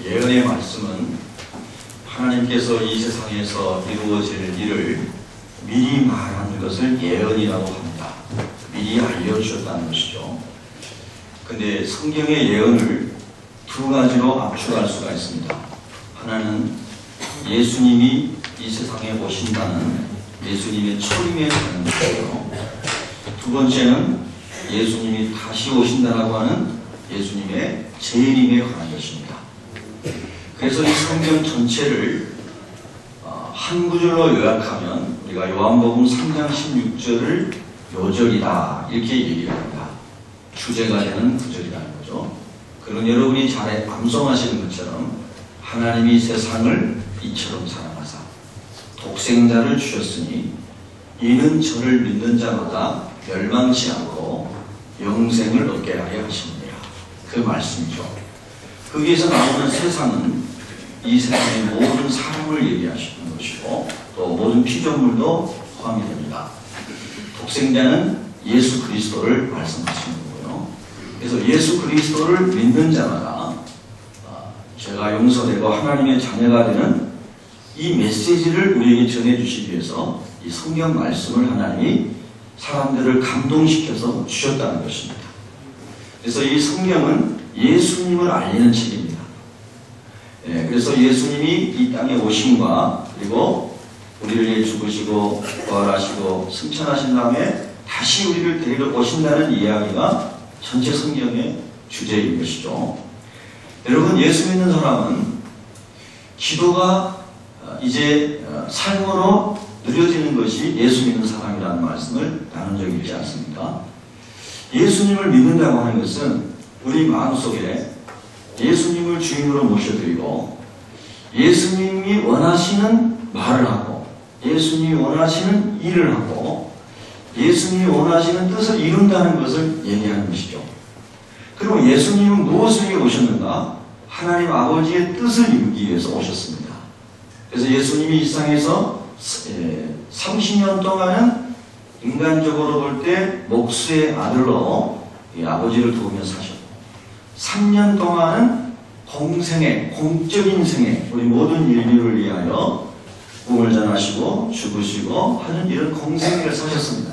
예언의 말씀은 하나님께서 이 세상에서 이루어질 일을 미리 말하는 것을 예언이라고 합니다. 미리 알려주셨다는 것이죠. 근데 성경의 예언을 두 가지로 압축할 수가 있습니다. 하나는 예수님이 이 세상에 오신다는 예수님의 초림에 관한 것이고요. 두 번째는 예수님이 다시 오신다라고 하는 예수님의 재림에 관한 것입니다. 그래서 이 성경 전체를 한 구절로 요약하면 우리가 요한복음 3장 16절을 요절이다 이렇게 얘기를 합니다. 주제가 되는 구절이라는 거죠. 그런 여러분이 잘 암송하시는 것처럼 하나님이 세상을 이처럼 사랑하사 독생자를 주셨으니 이는 저를 믿는 자마다 멸망치 않고 영생을 얻게 하려 하십니다. 그 말씀이죠. 거기에서 나오는 세상은 이 세상의 모든 사람을 얘기하시는 것이고 또 모든 피조물도 포함이 됩니다. 독생자는 예수 그리스도를 말씀하시는 거고요. 그래서 예수 그리스도를 믿는 자마다 죄가 용서되고 하나님의 자녀가 되는 이 메시지를 우리에게 전해주시기 위해서 이 성경 말씀을 하나님이 사람들을 감동시켜서 주셨다는 것입니다. 그래서 이 성경은 예수님을 알리는 책입니다. 그래서 예수님이 이 땅에 오심과 그리고 우리를 위해 죽으시고 부활하시고 승천하신 다음에 다시 우리를 데리러 오신다는 이야기가 전체 성경의 주제인 것이죠. 여러분, 예수 믿는 사람은 기도가 이제 삶으로 누려지는 것이 예수 믿는 사람이라는 말씀을 나눈 적이 있지 않습니까? 예수님을 믿는다고 하는 것은 우리 마음속에 예수님을 주인으로 모셔드리고 예수님이 원하시는 말을 하고 예수님이 원하시는 일을 하고 예수님이 원하시는 뜻을 이룬다는 것을 얘기하는 것이죠. 그리고 예수님은 무엇을 위해 오셨는가? 하나님 아버지의 뜻을 이루기 위해서 오셨습니다. 그래서 예수님이 이 세상에서 30년 동안은 인간적으로 볼 때 목수의 아들로 아버지를 도우며 사셨고 3년 동안은 공적인 생애 우리 모든 인류를 위하여 꿈을 전하시고 죽으시고 하는 이런 공생애를 사셨습니다.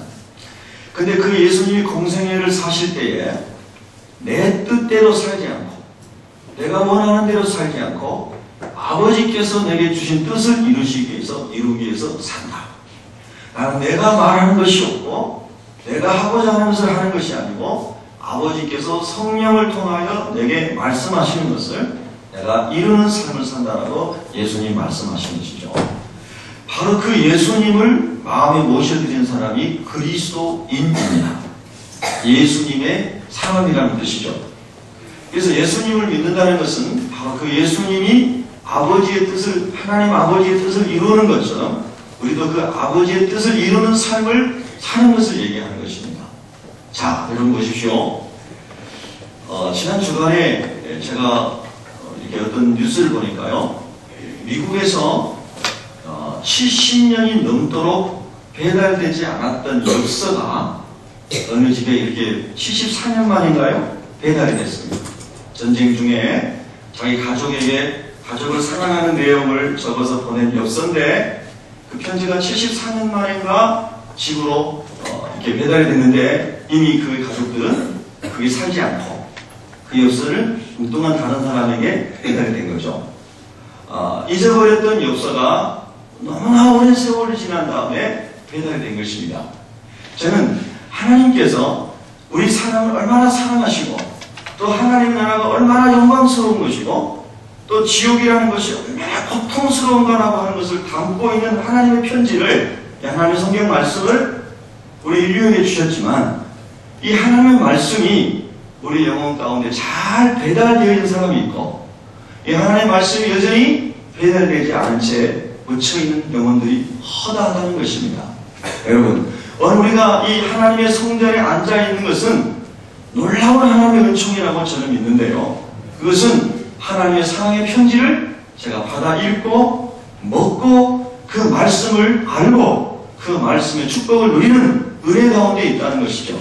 근데 그 예수님이 공생애를 사실 때에 내 뜻대로 살지 않고 내가 원하는 대로 살지 않고 아버지께서 내게 주신 뜻을 이루기 위해서 산다. 나는 내가 말하는 것이 없고 내가 하고자 하는 것을 하는 것이 아니고 아버지께서 성령을 통하여 내게 말씀하시는 것을 내가 이루는 삶을 산다라고 예수님 말씀하시는 것이죠. 바로 그 예수님을 마음에 모셔드린 사람이 그리스도인입니다. 예수님의 사람이라는 뜻이죠. 그래서 예수님을 믿는다는 것은 바로 그 예수님이 아버지의 뜻을, 하나님 아버지의 뜻을 이루는 것처럼 우리도 그 아버지의 뜻을 이루는 삶을 사는 것을 얘기하는 것입니다. 자, 여러분 보십시오. 지난 주간에 제가 이렇게 어떤 뉴스를 보니까요. 미국에서 70년이 넘도록 배달되지 않았던 엽서가 어느 집에 이렇게 74년 만인가요? 배달이 됐습니다. 전쟁 중에 자기 가족에게 가족을 사랑하는 내용을 적어서 보낸 엽서인데 그 편지가 74년 만인가 집으로 이렇게 배달이 됐는데 이미 그 가족들은 그게 살지 않고 그 엽서를 엉뚱한 다른 사람에게 배달이 된 거죠. 잊어버렸던 엽서가 너무나 오랜 세월이 지난 다음에 배달이 된 것입니다. 저는 하나님께서 우리 사람을 얼마나 사랑하시고 또 하나님 나라가 얼마나 영광스러운 것이고 또 지옥이라는 것이 얼마나 고통스러운가라고 하는 것을 담고 있는 하나님의 편지를 하나님의 성경 말씀을 우리 인류에게 주셨지만 이 하나님의 말씀이 우리 영혼 가운데 잘 배달되어 있는 사람이 있고 이 하나님의 말씀이 여전히 배달되지 않은 채 묻혀있는 영혼들이 허다하다는 것입니다. 여러분, 오늘 우리가 이 하나님의 성전에 앉아있는 것은 놀라운 하나님의 은총이라고 저는 믿는데요. 그것은 하나님의 사랑의 편지를 제가 받아 읽고 먹고 그 말씀을 알고 그 말씀의 축복을 누리는 은혜 가운데 있다는 것이죠.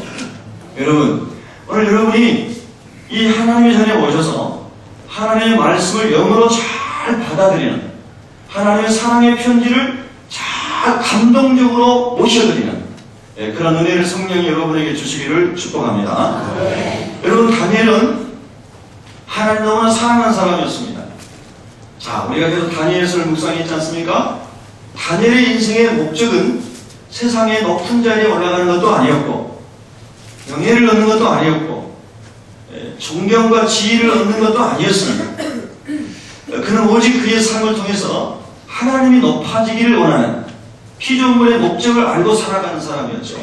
여러분, 오늘 여러분이 이 하나님의 전에 오셔서 하나님의 말씀을 영으로 잘 받아들이는, 하나님의 사랑의 편지를 잘 감동적으로 모셔드리는 그런 은혜를 성령이 여러분에게 주시기를 축복합니다. 여러분, 다니엘은 하나님 너무나 사랑하는 사람이었습니다. 자, 우리가 계속 다니엘서를 묵상했지 않습니까? 다니엘의 인생의 목적은 세상의 높은 자리에 올라가는 것도 아니었고, 명예를 얻는 것도 아니었고, 존경과 지위를 얻는 것도 아니었습니다. 그는 오직 그의 삶을 통해서 하나님이 높아지기를 원하는 피조물의 목적을 알고 살아가는 사람이었죠.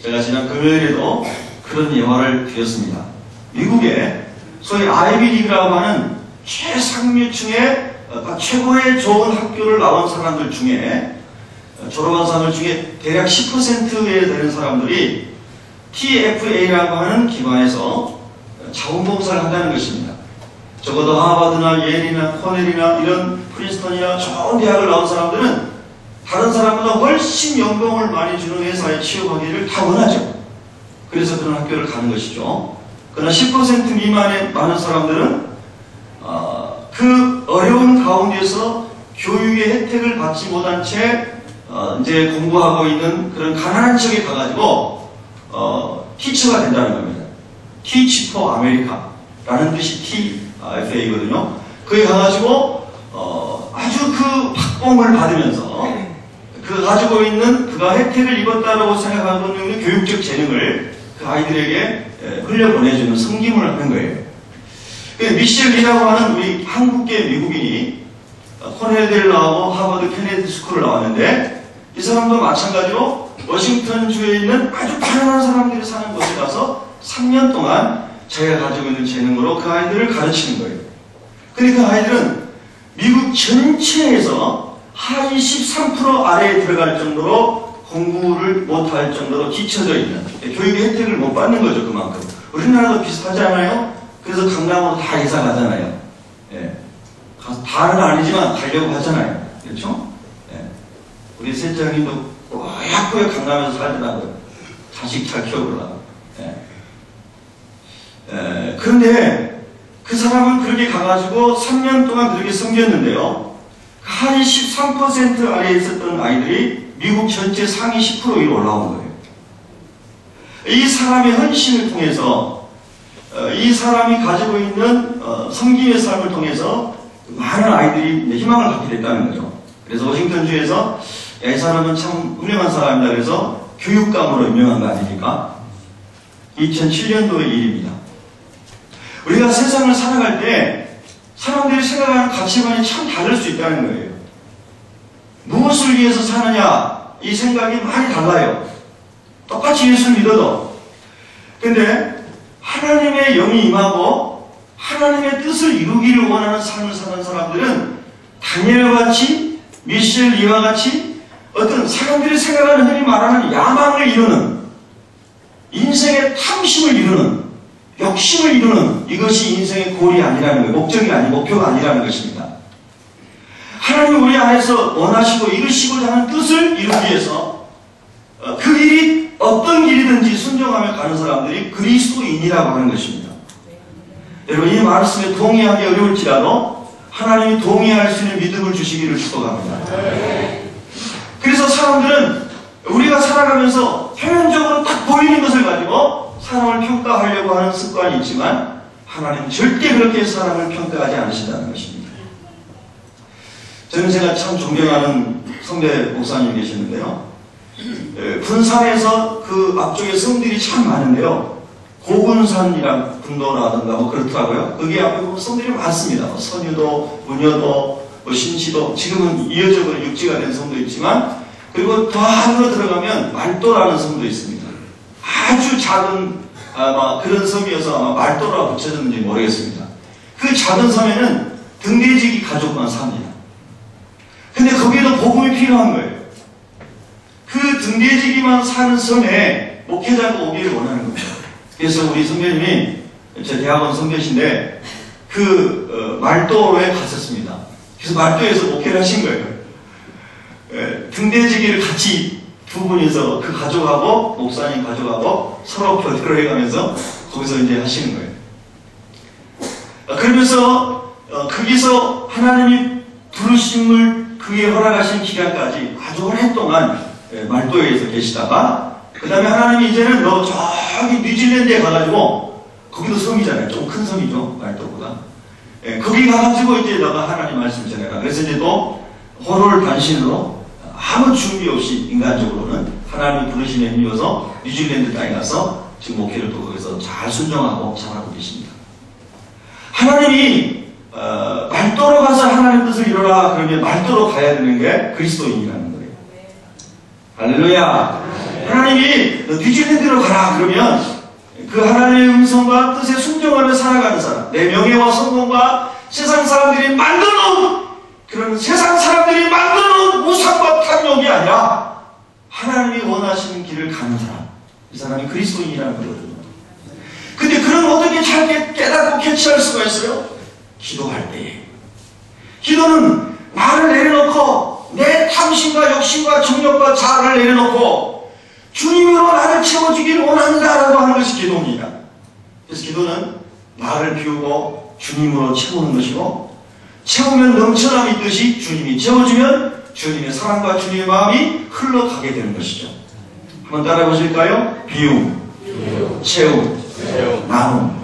제가 지난 금요일에도 그런 예화를 드렸습니다. 미국에 소위 아이비리그라고 하는 최상류층의 최고의 좋은 학교를 나온 사람들 중에, 졸업한 사람들 중에 대략 10%에 되는 사람들이 TFA라고 하는 기관에서 자원봉사를 한다는 것입니다. 적어도 하버드나 예일이나 코넬이나 이런 프린스턴이나 좋은 대학을 나온 사람들은 다른 사람보다 훨씬 연봉을 많이 주는 회사에 취업하기를 다 원하죠. 그래서 그런 학교를 가는 것이죠. 그러나 10% 미만의 많은 사람들은 그 어려운 가운데서 교육의 혜택을 받지 못한 채 이제 공부하고 있는 그런 가난한 지역에 가가지고 티처가 된다는 겁니다. Teach for America라는 뜻이 TFA거든요. 거기 가가지고 아주 그 박봉을 받으면서 그 가지고 있는 그가 혜택을 입었다라고 생각하고 있는 교육적 재능을 그 아이들에게 흘려보내주는 섬김을 하는 거예요. 미셸 리라고 하는 우리 한국계 미국인이 코넬대를 나오고 하버드 케네디 스쿨을 나왔는데, 이 사람도 마찬가지로 워싱턴주에 있는 아주 가난한 사람들이 사는 곳에 가서 3년 동안 자기가 가지고 있는 재능으로 그 아이들을 가르치는 거예요. 근데 그 아이들은 미국 전체에서 하위 13% 아래에 들어갈 정도로 공부를 못할 정도로 뒤처져 있는, 교육의 혜택을 못 받는 거죠. 그만큼. 우리나라도 비슷하지 않아요? 그래서 강남으로 다 이사 가잖아요. 예. 다는 아니지만 가려고 하잖아요. 그렇죠? 예. 우리 셋째님도 꼬약꼬약 강남에서 살더라고요. 자식 잘 키워보려고. 예. 그런데 그 사람은 그렇게 가가지고 3년 동안 그렇게 섬겼는데요. 한 13% 아래에 있었던 아이들이 미국 전체 상위 10% 위로 올라온 거예요. 이 사람의 헌신을 통해서, 이 사람이 가지고 있는 섬김의 삶을 통해서 많은 아이들이 희망을 갖게 됐다는 거죠. 그래서 워싱턴주에서 이 사람은 참 훌륭한 사람이다 그래서 교육감으로 유명한 거 아닙니까? 2007년도의 일입니다. 우리가 세상을 살아갈 때 사람들이 생각하는 가치관이 참 다를 수 있다는 거예요. 무엇을 위해서 사느냐, 이 생각이 많이 달라요. 똑같이 예수를 믿어도. 근데 하나님의 영이 임하고 하나님의 뜻을 이루기를 원하는 삶을 사는 사람들은 다니엘과 같이, 미셸 리와 같이 어떤 사람들이 생각하는, 흔히 말하는 야망을 이루는, 인생의 탐심을 이루는, 욕심을 이루는, 이것이 인생의 골이 아니라는 거예요. 목적이 아니고 목표가 아니라는 것입니다. 하나님 우리 안에서 원하시고 이루시고자 하는 뜻을 이루기 위해서 그 일이 어떤 길이든지 순종하며 가는 사람들이 그리스도인이라고 하는 것입니다. 여러분, 이 말씀에 동의하기 어려울지라도 하나님이 동의할 수 있는 믿음을 주시기를 축복합니다. 그래서 사람들은 우리가 살아가면서 표면적으로 딱 보이는 것을 가지고 사람을 평가하려고 하는 습관이 있지만, 하나님은 절대 그렇게 사람을 평가하지 않으신다는 것입니다. 저는 제가 참 존경하는 성대 목사님 계시는데요. 군산에서 그 앞쪽에 성들이 참 많은데요. 고군산이랑 군도라든가 뭐 그렇더라고요. 거기 앞에 보면 성들이 많습니다. 선유도, 문여도, 신치도, 지금은 이어져버린 육지가 된 성도 있지만, 그리고 더 안으로 들어가면 말도라는 성도 있습니다. 아주 작은 아마 그런 섬이어서 아마 말도라고 붙여졌는지 모르겠습니다. 그 작은 섬에는 등대지기 가족만 삽니다. 근데 거기에도 복음이 필요한 거예요. 그 등대지기만 사는 섬에 목회자가 오기를 원하는 겁니다. 그래서 우리 선배님이, 제 대학원 선배신데 그 말도에 갔었습니다. 그래서 말도에서 목회를 하신 거예요. 등대지기를 같이 두 분이서 그 가족하고 목사님 가족하고 서로 교류를 해가면서 거기서 이제 하시는 거예요. 그러면서 거기서 하나님이 부르심을 그에 허락하신 기간까지 아주 오랫동안 말도에서 계시다가 그 다음에 하나님이 이제는 너 저기 뉴질랜드에 가가지고 거기도 섬이잖아요. 좀 큰 섬이죠. 말도보다. 거기 가가지고 이제 너가 하나님 말씀 전해라. 그래서 이제 또 호롤 단신으로 아무 준비 없이 인간적으로는 하나님의 부르심에 힘입어서 뉴질랜드 땅에 가서 지금 목회를 또 거기서 잘 순종하고 잘하고 계십니다. 하나님이 말도로 가서 하나님 뜻을 이루라 그러면 말도로 가야 되는 게 그리스도인이라는 거예요. 할렐루야. 하나님이 뉴질랜드로 가라 그러면 그 하나님의 음성과 뜻에 순종하며 살아가는 사람, 내 명예와 성공과 세상 사람들이 만들어놓은 그런 세상 사람들이 만들어놓은 우상과 탐욕이 아니라 하나님이 원하시는 길을 가는 사람, 이 사람이 그리스도인이라는 거거든요. 근데 그런 어떻게 잘 깨닫고 캐치할 수가 있어요? 기도할 때에. 기도는 나를 내려놓고 내 탐심과 욕심과 정욕과 자아를 내려놓고 주님으로 나를 채워주기를 원한다라고 하는 것이 기도입니다. 그래서 기도는 나를 비우고 주님으로 채우는 것이고, 채우면 넘쳐남이 있듯이 주님이 채워주면 주님의 사랑과 주님의 마음이 흘러가게 되는 것이죠. 한번 따라해 보실까요? 비움, 채움, 나눔.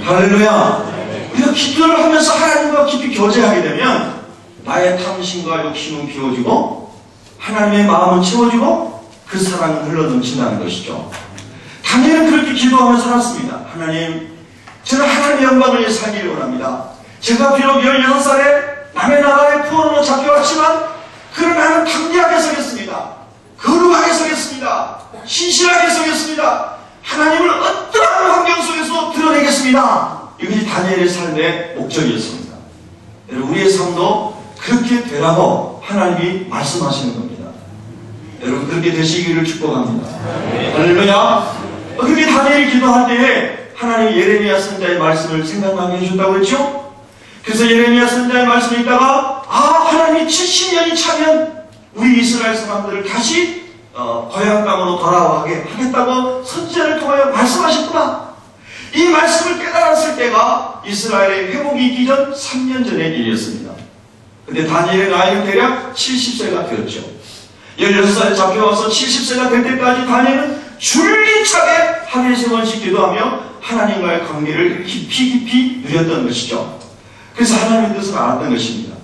할렐루야. 우리가 기도를 하면서 하나님과 깊이 교제하게 되면 나의 탐심과 욕심은 비워지고 하나님의 마음은 채워지고 그 사랑은 흘러넘친다는 것이죠. 다니엘은 그렇게 기도하며 살았습니다. 하나님, 저는 하나님의 영광을 위해 살기를 원합니다. 제가 비록 16살에 남의 나라의 포로로 잡혀왔지만 그러나 나는 담대하게 서겠습니다. 거룩하게 서겠습니다. 신실하게 서겠습니다. 하나님을 어떠한 환경 속에서 드러내겠습니다. 이것이 다니엘의 삶의 목적이었습니다. 여러분, 우리의 삶도 그렇게 되라고 하나님이 말씀하시는 겁니다. 여러분, 그렇게 되시기를 축복합니다. 할렐루야. 그렇게 다니엘이 기도할 때에 하나님이 예레미야 선지자의 말씀을 생각나게 해준다고 했죠. 그래서 예레미야 선지자의 말씀을 읽다가 하나님이 70년이 차면 우리 이스라엘 사람들을 다시 고향 땅으로 돌아가게 하겠다고 선지자를 통하여 말씀하셨구나. 이 말씀을 깨달았을 때가 이스라엘의 회복이 있기 전 3년 전의 일이었습니다. 근데 다니엘의 나이는 대략 70세가 되었죠. 16살에 잡혀와서 70세가 될 때까지 다니엘은 줄기차게 하루에 3번씩 기도하며 하나님과의 관계를 깊이 누렸던 것이죠. 그래서 하나님의 뜻을 알았던 것입니다.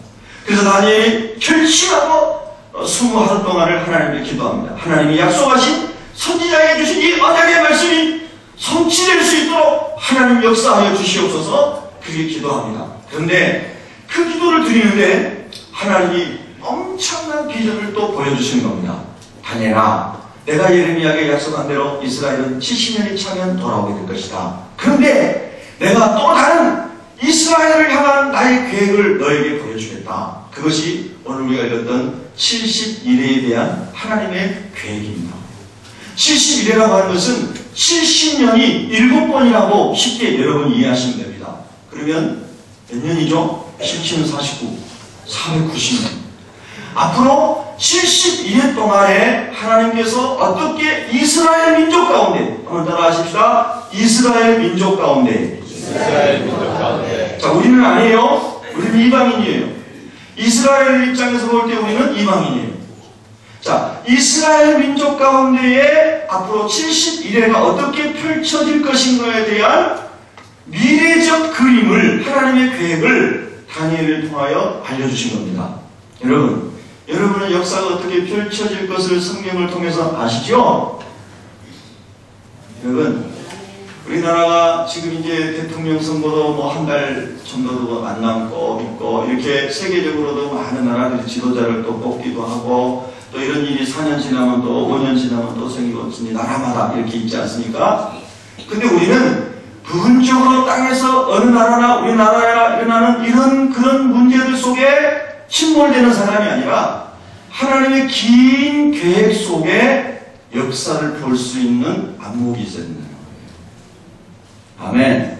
그래서 다니엘이 결심하고 20하루 동안을 하나님께 기도합니다. 하나님이 약속하신 선지자에게 주신 이 언약의 말씀이 성취될 수 있도록 하나님 역사하여 주시옵소서. 그렇게 기도합니다. 그런데 그 기도를 드리는데 하나님이 엄청난 비전을 또 보여주시는 겁니다. 다니엘아, 내가 예레미야에게 약속한 대로 이스라엘은 70년이 차면 돌아오게 될 것이다. 그런데 내가 또 다른 이스라엘을 향한 나의 계획을 너에게 보여주겠다. 그것이 오늘 우리가 읽었던 70일에 대한 하나님의 계획입니다. 70일이라고 하는 것은 70년이 7번이라고 쉽게 여러분이 이해하시면 됩니다. 그러면 몇 년이죠? 17년 49, 490년. 앞으로 71년 동안에 하나님께서 어떻게 이스라엘 민족 가운데, 한번 따라 하십시다. 이스라엘 민족 가운데. 자, 우리는 아니에요. 우리는 이방인이에요. 이스라엘 입장에서 볼 때 우리는 이방인이에요. 자, 이스라엘 민족 가운데에 앞으로 71회가 어떻게 펼쳐질 것인가에 대한 미래적 그림을, 하나님의 계획을 다니엘을 통하여 알려주신 겁니다. 여러분은 역사가 어떻게 펼쳐질 것을 성경을 통해서 아시죠? 여러분, 우리나라가 지금 이제 대통령 선거도 뭐 한 달 정도도 안 남고 있고, 이렇게 세계적으로도 많은 나라들이 지도자를 또 뽑기도 하고, 또 이런 일이 4년 지나면 또 5년 지나면 또 생기고 나라마다 이렇게 있지 않습니까? 근데 우리는 부분적으로 땅에서 어느 나라나 우리나라에 일어나는 이런 그런 문제들 속에 침몰되는 사람이 아니라 하나님의 긴 계획 속에 역사를 볼 수 있는 안목이 있어야 된다는 거예요. 아멘.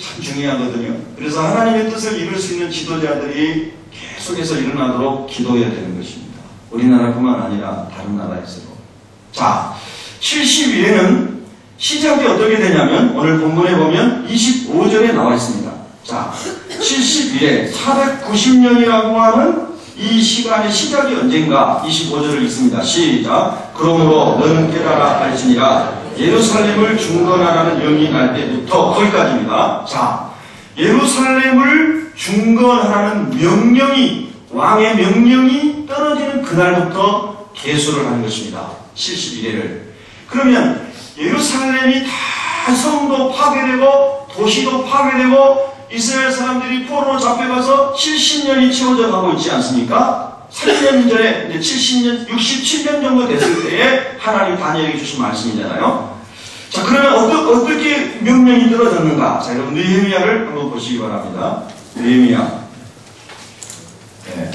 참 중요하거든요. 그래서 하나님의 뜻을 이룰 수 있는 지도자들이 계속해서 일어나도록 기도해야 되는 것입니다. 우리나라뿐만 아니라 다른 나라에서도. 자, 70일에는 시작이 어떻게 되냐면 오늘 본문에 보면 25절에 나와 있습니다. 자, 71회 490년이라고 하는 이 시간의 시작이 언젠가 25절을 읽습니다. 시작. 그러므로 너는 깨달아 알지니라 예루살렘을 중건하라는 영이 날 때부터, 거기까지입니다. 자, 예루살렘을 중건하라는 명령이, 왕의 명령이 떨어지는 그날부터 계수를 하는 것입니다. 71회를. 그러면 예루살렘이 다 성도 파괴되고 도시도 파괴되고 이스라엘 사람들이 포로로 잡혀가서 70년이 채워져 가고 있지 않습니까? 3년 전에 이제 70년, 67년 정도 됐을 때에 하나님 다니엘에게 주신 말씀이잖아요. 자, 그러면 어떻게 명령이 떨어졌는가? 자, 여러분 느헤미야를 한번 보시기 바랍니다. 느헤미야. 네.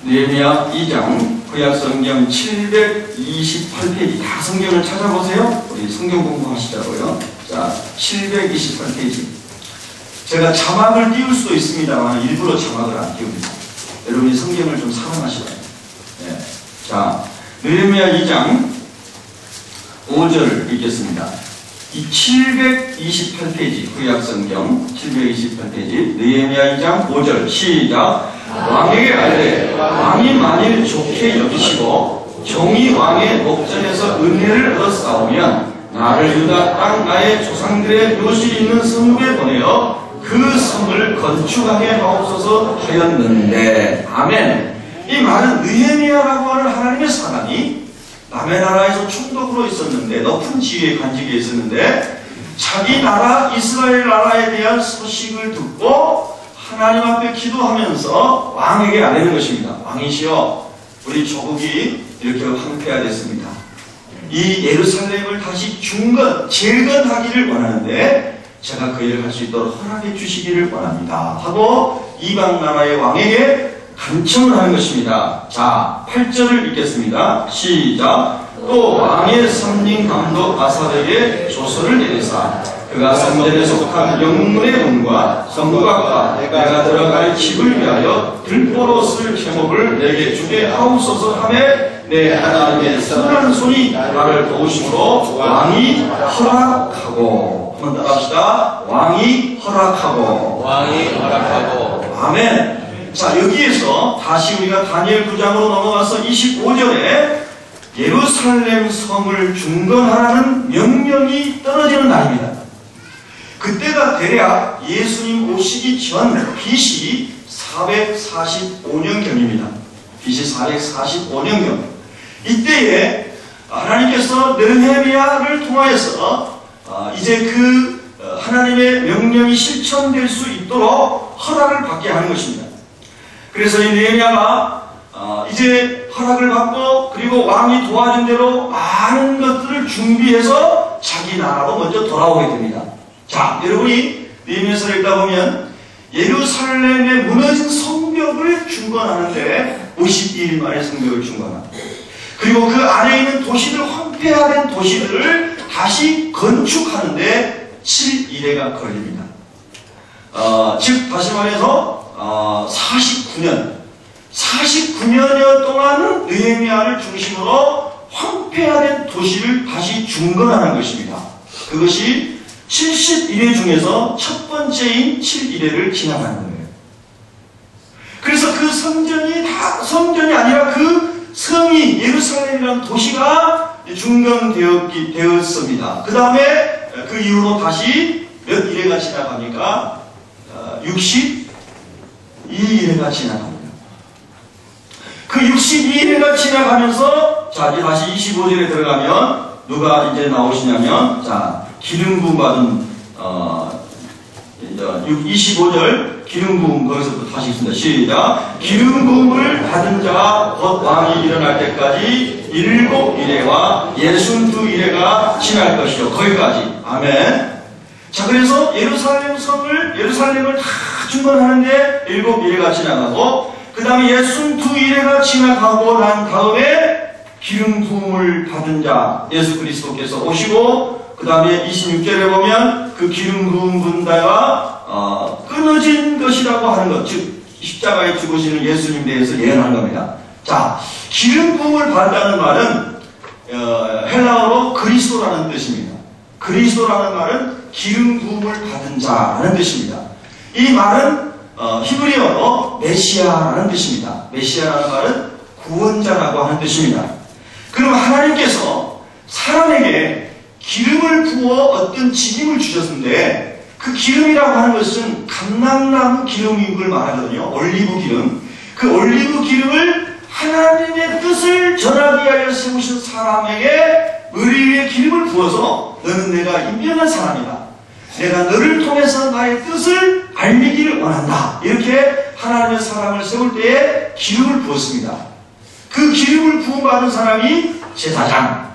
느헤미야 2장 구약성경 728페이지. 다 성경을 찾아보세요. 우리 성경 공부하시자고요. 자, 728페이지. 제가 자막을 띄울 수도 있습니다만 일부러 자막을 안 띄웁니다. 여러분이 성경을 좀 사랑하시라고. 네. 자, 느헤미야 2장 5절을 읽겠습니다. 이 728페이지, 구약성경 728페이지, 느헤미야 2장 5절, 시작. 왕에게 알되 왕이 만일 좋게 여기시고 종이 왕의 목전에서 은혜를 얻었사오면 나를 유다 땅 나의 조상들의 묘실이 있는 성읍에 보내어 그 성을 건축하게 하옵소서 하였는데. 아멘. 이 말은 느헤미야라고 하는 하나님의 사람이 남의 나라에서 총독으로 있었는데, 높은 지위에 간직에 있었는데, 자기 나라 이스라엘 나라에 대한 소식을 듣고 하나님 앞에 기도하면서 왕에게 아뢰는 것입니다. 왕이시여, 우리 조국이 이렇게 황폐화됐습니다. 이 예루살렘을 다시 재건하기를 원하는데 제가 그 일을 할 수 있도록 허락해 주시기를 원합니다 하고 이방 나라의 왕에게 간청을 하는 것입니다. 자, 8절을 읽겠습니다. 시작. 또 왕의 삼림 감독 아사랴에게 조서를 내리사 그가 성전에 속한 영문의 문과 성곽과 내가 들어갈 집을 위하여 들보로 쓸 제목을 내게 주게 하옵소서 하매 내 하나님의 선한 손이 나를 도우심으로 왕이 허락하고. 한번 따라합시다. 왕이 허락하고. 왕이 허락하고. 아멘. 자, 여기에서 다시 우리가 다니엘 9장으로 넘어가서 25절에 예루살렘 성을 중건하라는 명령이 떨어지는 날입니다. 그때가 대략 예수님 오시기 전 BC 445년경입니다. BC 445년경. 이때에 하나님께서 느헤미야를 통하여서 이제 그 하나님의 명령이 실천될 수 있도록 허락을 받게 하는 것입니다. 그래서 이 느헤미야가 이제 허락을 받고 그리고 왕이 도와준 대로 많은 것들을 준비해서 자기 나라로 먼저 돌아오게 됩니다. 자, 여러분이 느헤미야서를 읽다 보면 예루살렘에 무너진 성벽을 중건하는데 52일 만에 성벽을 중건합니다. 그리고 그 안에 있는 도시들, 황폐화된 도시들을 다시 건축하는데 7일에가 걸립니다. 즉 다시 말해서 49년여 동안은 느헤미야를 중심으로 황폐화된 도시를 다시 중건하는 것입니다. 그것이 71회 중에서 첫 번째인 7일회를 지나가는 거예요. 그래서 그 성전이 아니라 그 성이 예루살렘이라는 도시가 중건되었습니다. 그 다음에 그 이후로 다시 몇 일회가 지나갑니까? 62일회가 지나갑니다. 그 62일회가 지나가면서 자, 이제 다시 25절에 들어가면 누가 이제 나오시냐면 자, 기름 부음 받은 25절 기름 부음 거기서부터 다시 있습니다. 시작. 기름 부음을 받은 자가 곧 왕이 일어날 때까지 7일회와 62일회가 지날 것이요. 거기까지. 아멘. 자, 그래서 예루살렘을 다 중건하는데 7일회가 지나가고 그 다음에 62일회가 지나가고 난 다음에 기름 부음을 받은 자 예수 그리스도께서 오시고 그 다음에 26절에 보면 그 기름 부음 분다가 끊어진 것이라고 하는 것, 즉 십자가에 죽으시는 예수님 대해서 예언한 겁니다. 자, 기름 부음을 받는다는 말은 헬라어로 그리스도라는 뜻입니다. 그리스도라는 말은 기름 부음을 받은 자라는 뜻입니다. 이 말은 히브리어로 메시아라는 뜻입니다. 메시아라는 말은 구원자라고 하는 뜻입니다. 그럼 하나님께서 사람에게 기름을 부어 어떤 직임을 주셨는데 그 기름이라고 하는 것은 감람나무 기름을 말하거든요. 올리브 기름. 그 올리브 기름을 하나님의 뜻을 전하기 위하여 세우신 사람에게 머리 위에 기름을 부어서 너는 내가 임명한 사람이다. 내가 너를 통해서 나의 뜻을 알리기를 원한다. 이렇게 하나님의 사람을 세울 때에 기름을 부었습니다. 그 기름을 부음받은 사람이 제사장.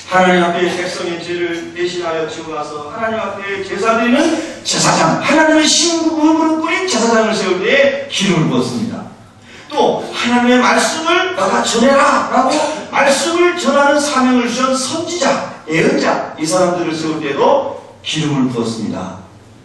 하나님 앞에 백성의 죄를 대신하여 지고 나서 하나님 앞에 제사드리는 제사장. 하나님의 신부름으로 꾸린 제사장을 세울 때에 기름을 부었습니다. 또 하나님의 말씀을 너가 전해라 라고 말씀을 전하는 사명을 주신 선지자, 예언자, 이 사람들을 세울 때도 기름을 부었습니다.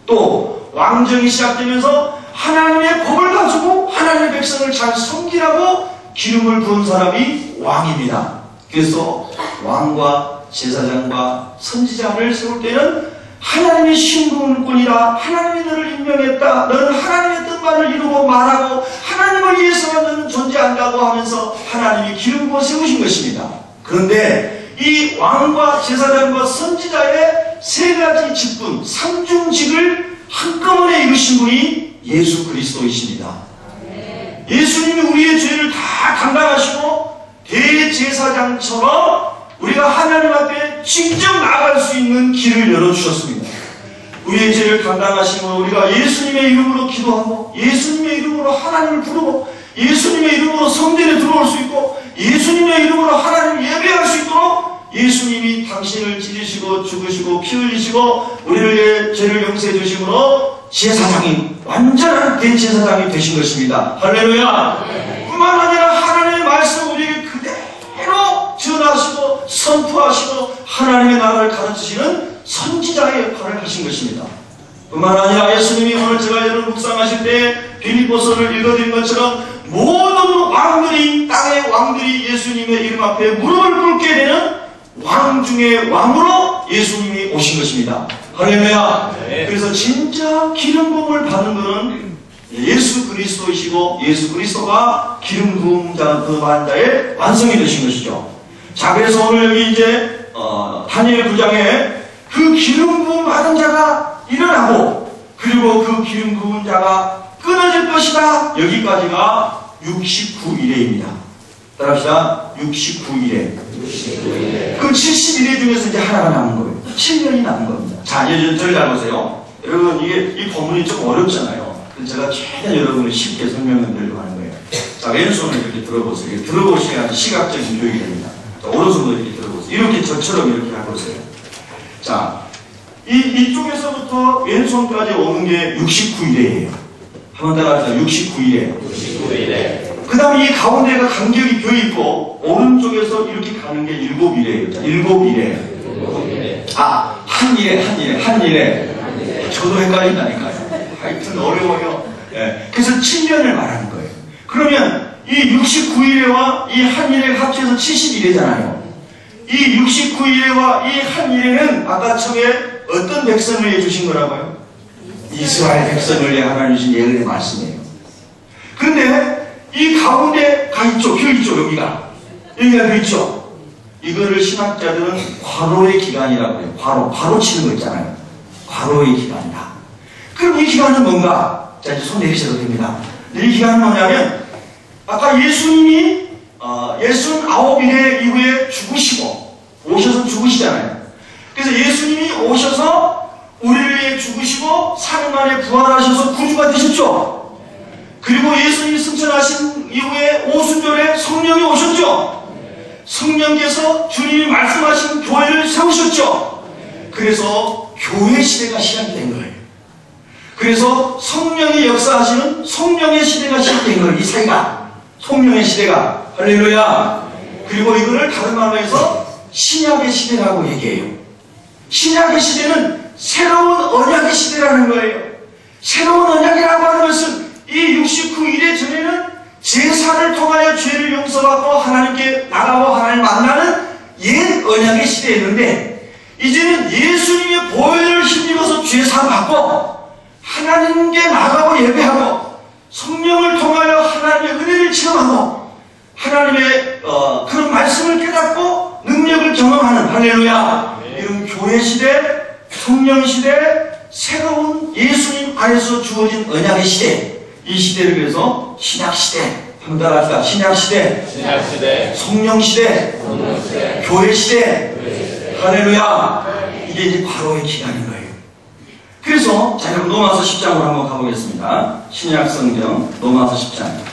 또 왕정이 시작되면서 하나님의 법을 가지고 하나님의 백성을 잘 섬기라고 기름을 부은 사람이 왕입니다. 그래서 왕과 제사장과 선지자를 세울 때는 하나님의 신분꾼이라 하나님이 너를 임명했다. 너는 하나님의 뜻만을 이루고 말하고 하나님을 위해서만 너는 존재한다고 하면서 하나님이 기름 부어 세우신 것입니다. 그런데 이 왕과 제사장과 선지자의 세 가지 직분, 삼중직을 한꺼번에 이루신 분이 예수 그리스도이십니다. 예수님이 우리의 죄를 다 감당하시고 대제사장처럼 우리가 하나님 앞에 직접 나아갈 수 있는 길을 열어주셨습니다. 우리의 죄를 감당하시고 우리가 예수님의 이름으로 기도하고 예수님의 이름으로 하나님을 부르고 예수님의 이름으로 성전에 들어올 수 있고 예수님의 이름으로 하나님을 예배할 수 있도록 예수님이 당신을 찢으시고 죽으시고 피 흘리시고 우리의 죄를 용서해 주심으로 제사장이 완전한 대제사장이 되신 것입니다. 할렐루야. 뿐만 아니라 하나님의 말씀 우리에게 그대로 전하시고 선포하시고 하나님의 나라를 가르치시는 선지자의 역할을 하신 것입니다. 뿐만 아니라 예수님이 오늘 제가 여러분 묵상하실 때 빌립보서를 읽어드린 것처럼 모든 왕들이 땅의 왕들이 예수님의 이름 앞에 무릎을 꿇게 되는 왕 중의 왕으로 예수님이 오신 것입니다. 할렐루야. 네. 그래서 진짜 기름 부음을 받은 분은 예수 그리스도이시고 예수 그리스도가 기름 부음 받은 자의 완성이 되신 것이죠. 자, 그래서 오늘 여기 이제 다니엘 9장에 그 기름 부음 받은 자가 일어나고 그리고 그 기름 부은 자가 끊어질 것이다. 여기까지가 69일에입니다. 따라합시다. 69일에. 그 71회 중에서 이제 하나가 남은 거예요. 7년이 남은 겁니다. 자, 이제 저를 잘 보세요. 여러분, 이 본문이 좀 어렵잖아요. 제가 최대한 여러분을 쉽게 설명을 드리려고 하는 거예요. 자, 왼손을 이렇게 들어보세요. 이렇게 들어보시면 시각적인 교육이 됩니다. 자, 오른손도 이렇게 들어보세요. 이렇게 저처럼 이렇게 해보세요. 자, 이쪽에서부터 왼손까지 오는 게 69일이에요. 한번 따라합시다. 69일에. 그 다음에 이 가운데가 간격이 비어있고, 오른쪽에서 이렇게 가는 게 7일이에요. 자, 7일에. 아, 한 일에. 저도 헷갈린다니까요. 하여튼 어려워요. 네. 그래서 7년을 말하는 거예요. 그러면 이 69일에와 이 한 일에 합쳐서 70일이잖아요. 이 69일에와 이 한 일에는 아까 처음에 어떤 백성을 해주신 거라고요? 이스라엘 백성을 위해 하나님 주신 예언의 말씀이에요. 그런데 이 가운데 가 있죠. 표 있죠. 여기가 표 있죠. 이거를 신학자들은 과로의 기간이라고 해요. 과로 치는 거 있잖아요. 과로의 기간이다. 그럼 이 기간은 뭔가? 자, 이제 손 내리셔도 됩니다. 이 기간은 뭐냐면 아까 예수님이 69일에 이후에 죽으시고 오셔서 죽으시잖아요. 그래서 예수님이 오셔서 우리를 위해 죽으시고 3일 만에 부활하셔서 구주가 되셨죠. 그리고 예수님이 승천하신 이후에 오순절에 성령이 오셨죠. 성령께서 주님이 말씀하신 교회를 세우셨죠. 그래서 교회 시대가 시작이 된 거예요. 그래서 성령이 역사하시는 성령의 시대가 시작된 거예요. 이 사이가 성령의 시대가. 할렐루야. 그리고 이거를 다른 말로 해서 신약의 시대라고 얘기해요. 신약의 시대는 새로운 언약의 시대라는 거예요. 새로운 언약이라고 하는 것은 이 69일에 전에는 제사를 통하여 죄를 용서받고 하나님께 나가고 하나님을 만나는 옛 언약의 시대였는데 이제는 예수님의 보혈을 힘입어서 시대, 성령 시대, 새로운 예수님 안에서 주어진 언약의 시대, 이 시대를 그래서 신약 시대, 한번 따라합시다. 신약 시대, 신약 시대, 성령 시대, 성령 시대, 교회 시대, 할렐루야. 이게 이제 과로의 기간인 거예요. 그래서 자, 여러분 로마서 10장으로 한번 가보겠습니다. 신약 성경 로마서 10장.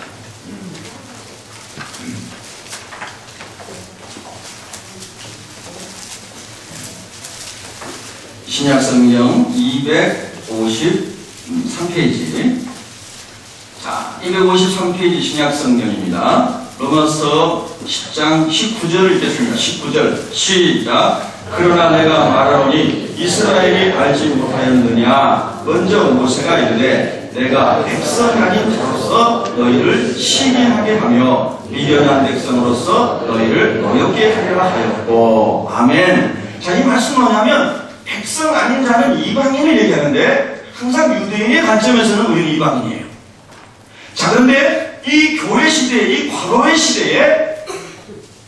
신약 성경 253페이지. 자, 253페이지 신약 성경입니다. 로마서 10장 19절을 읽겠습니다. 19절 시작. 그러나 내가 말하노니 이스라엘이 알지 못하였느냐. 먼저 모세가 이르되 내가 백성 아닌 자로서 너희를 시기하게 하며 미련한 백성으로서 너희를 노엽게 하려고 하였고. 아멘. 자, 이 말씀은 뭐냐면 백성 아닌 자는 이방인을 얘기하는데 항상 유대인의 관점에서는 우리는 이방인이에요. 자, 그런데 이 교회 시대에, 이 과거의 시대에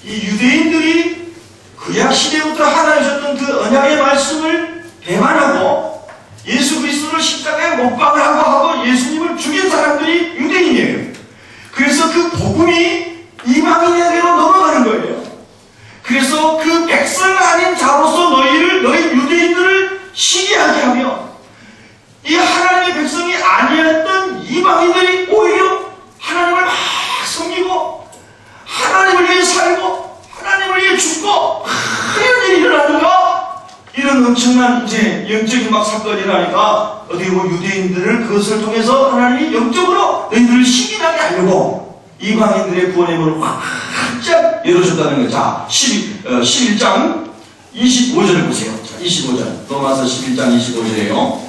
이 유대인들이 구약 시대부터 하나님 주셨던 그 언약의 말씀을 배반하고 예수 그리스도를 십자가에 못 박으라고 예수님을 죽인 사람들이 유대인이에요. 그래서 그 복음이 이방인에게로 넘어가는 거예요. 그래서 그 백성 아닌 자로서 너희 유대인들을 시기하게 하며 이 하나님의 백성이 아니었던 이방인들이 오히려 하나님을 막 섬기고 하나님을 위해 살고 하나님을 위해 죽고 이런 일이 일어나는가? 이런 엄청난 이제 영적인 막 사건이 일어나니까 어떻게 보면 유대인들을 그것을 통해서 하나님이 영적으로 너희들을 시기하게 하려고 이방인들의 구원의 문을 활짝 열어줬다는 거죠. 자, 11장 25절을 보세요. 자, 25절. 로마서 11장 25절이에요.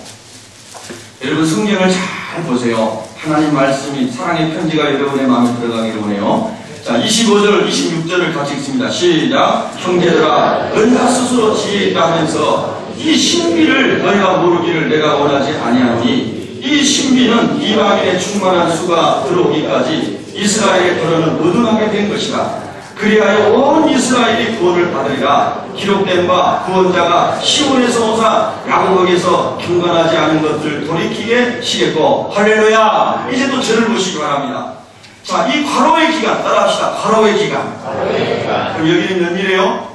여러분 성경을 잘 보세요. 하나님 말씀이 사랑의 편지가 여러분의 마음에 들어가기를 원해요. 자, 25절, 26절을 같이 읽습니다. 시작. 형제들아, 너희가 스스로 지혜 있다 하면서 이 신비를 너희가 모르기를 내가 원하지 아니하니 이 신비는 이방인의 충만한 수가 들어오기까지 이스라엘의 도로는 어둠하게 된 것이다. 그리하여 온 이스라엘이 구원을 받으리라. 기록된 바 구원자가 시온에서 오사 야곱에게서 경건하지 않은 것들 돌이키게 시겠고. 할렐루야. 이제 또 저를 보시기 바랍니다. 자, 이 과로의 기간 따라합시다. 과로의 기간. 그럼 여기는 몇 일이에요?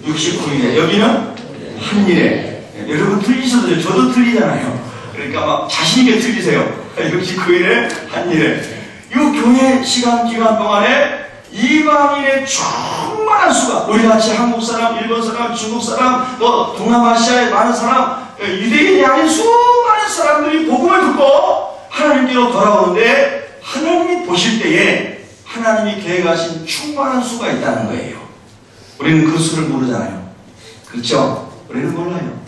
69일에. 여기는 한 일에. 여러분 틀리셔도 돼요. 저도 틀리잖아요. 그러니까 막 자신있게 틀리세요. 69일에 한 일에. 이 교회 시간 기간 동안에 이방인의 충만한 수가, 우리같이 한국 사람, 일본 사람, 중국 사람, 뭐 동남아시아의 많은 사람, 유대인이 아닌 수많은 사람들이 복음을 듣고 하나님께로 돌아오는데 하나님이 보실 때에 하나님이 계획하신 충만한 수가 있다는 거예요. 우리는 그 수를 모르잖아요. 그렇죠? 우리는 몰라요.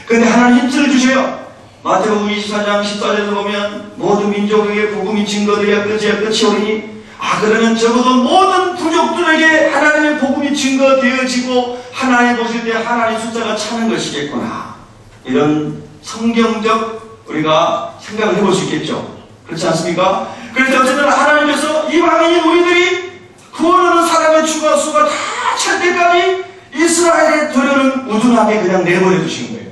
그런데 하나님 힌트를 주세요. 마태복음 24장 14절에서 보면 모든 민족에게 복음이 증거되어야 끝이 오리니 그러면 적어도 모든 부족들에게 하나님의 복음이 증거되어지고 하나님 보실 때 하나님 숫자가 차는 것이겠구나. 이런 성경적 우리가 생각을 해볼 수 있겠죠. 그렇지 않습니까? 그래서 어쨌든 하나님께서 이방인인 우리들이 구원하는 사람의 추가 수가 다 찰 때까지 이스라엘의 도료는 우둔하게 그냥 내버려 두신 거예요.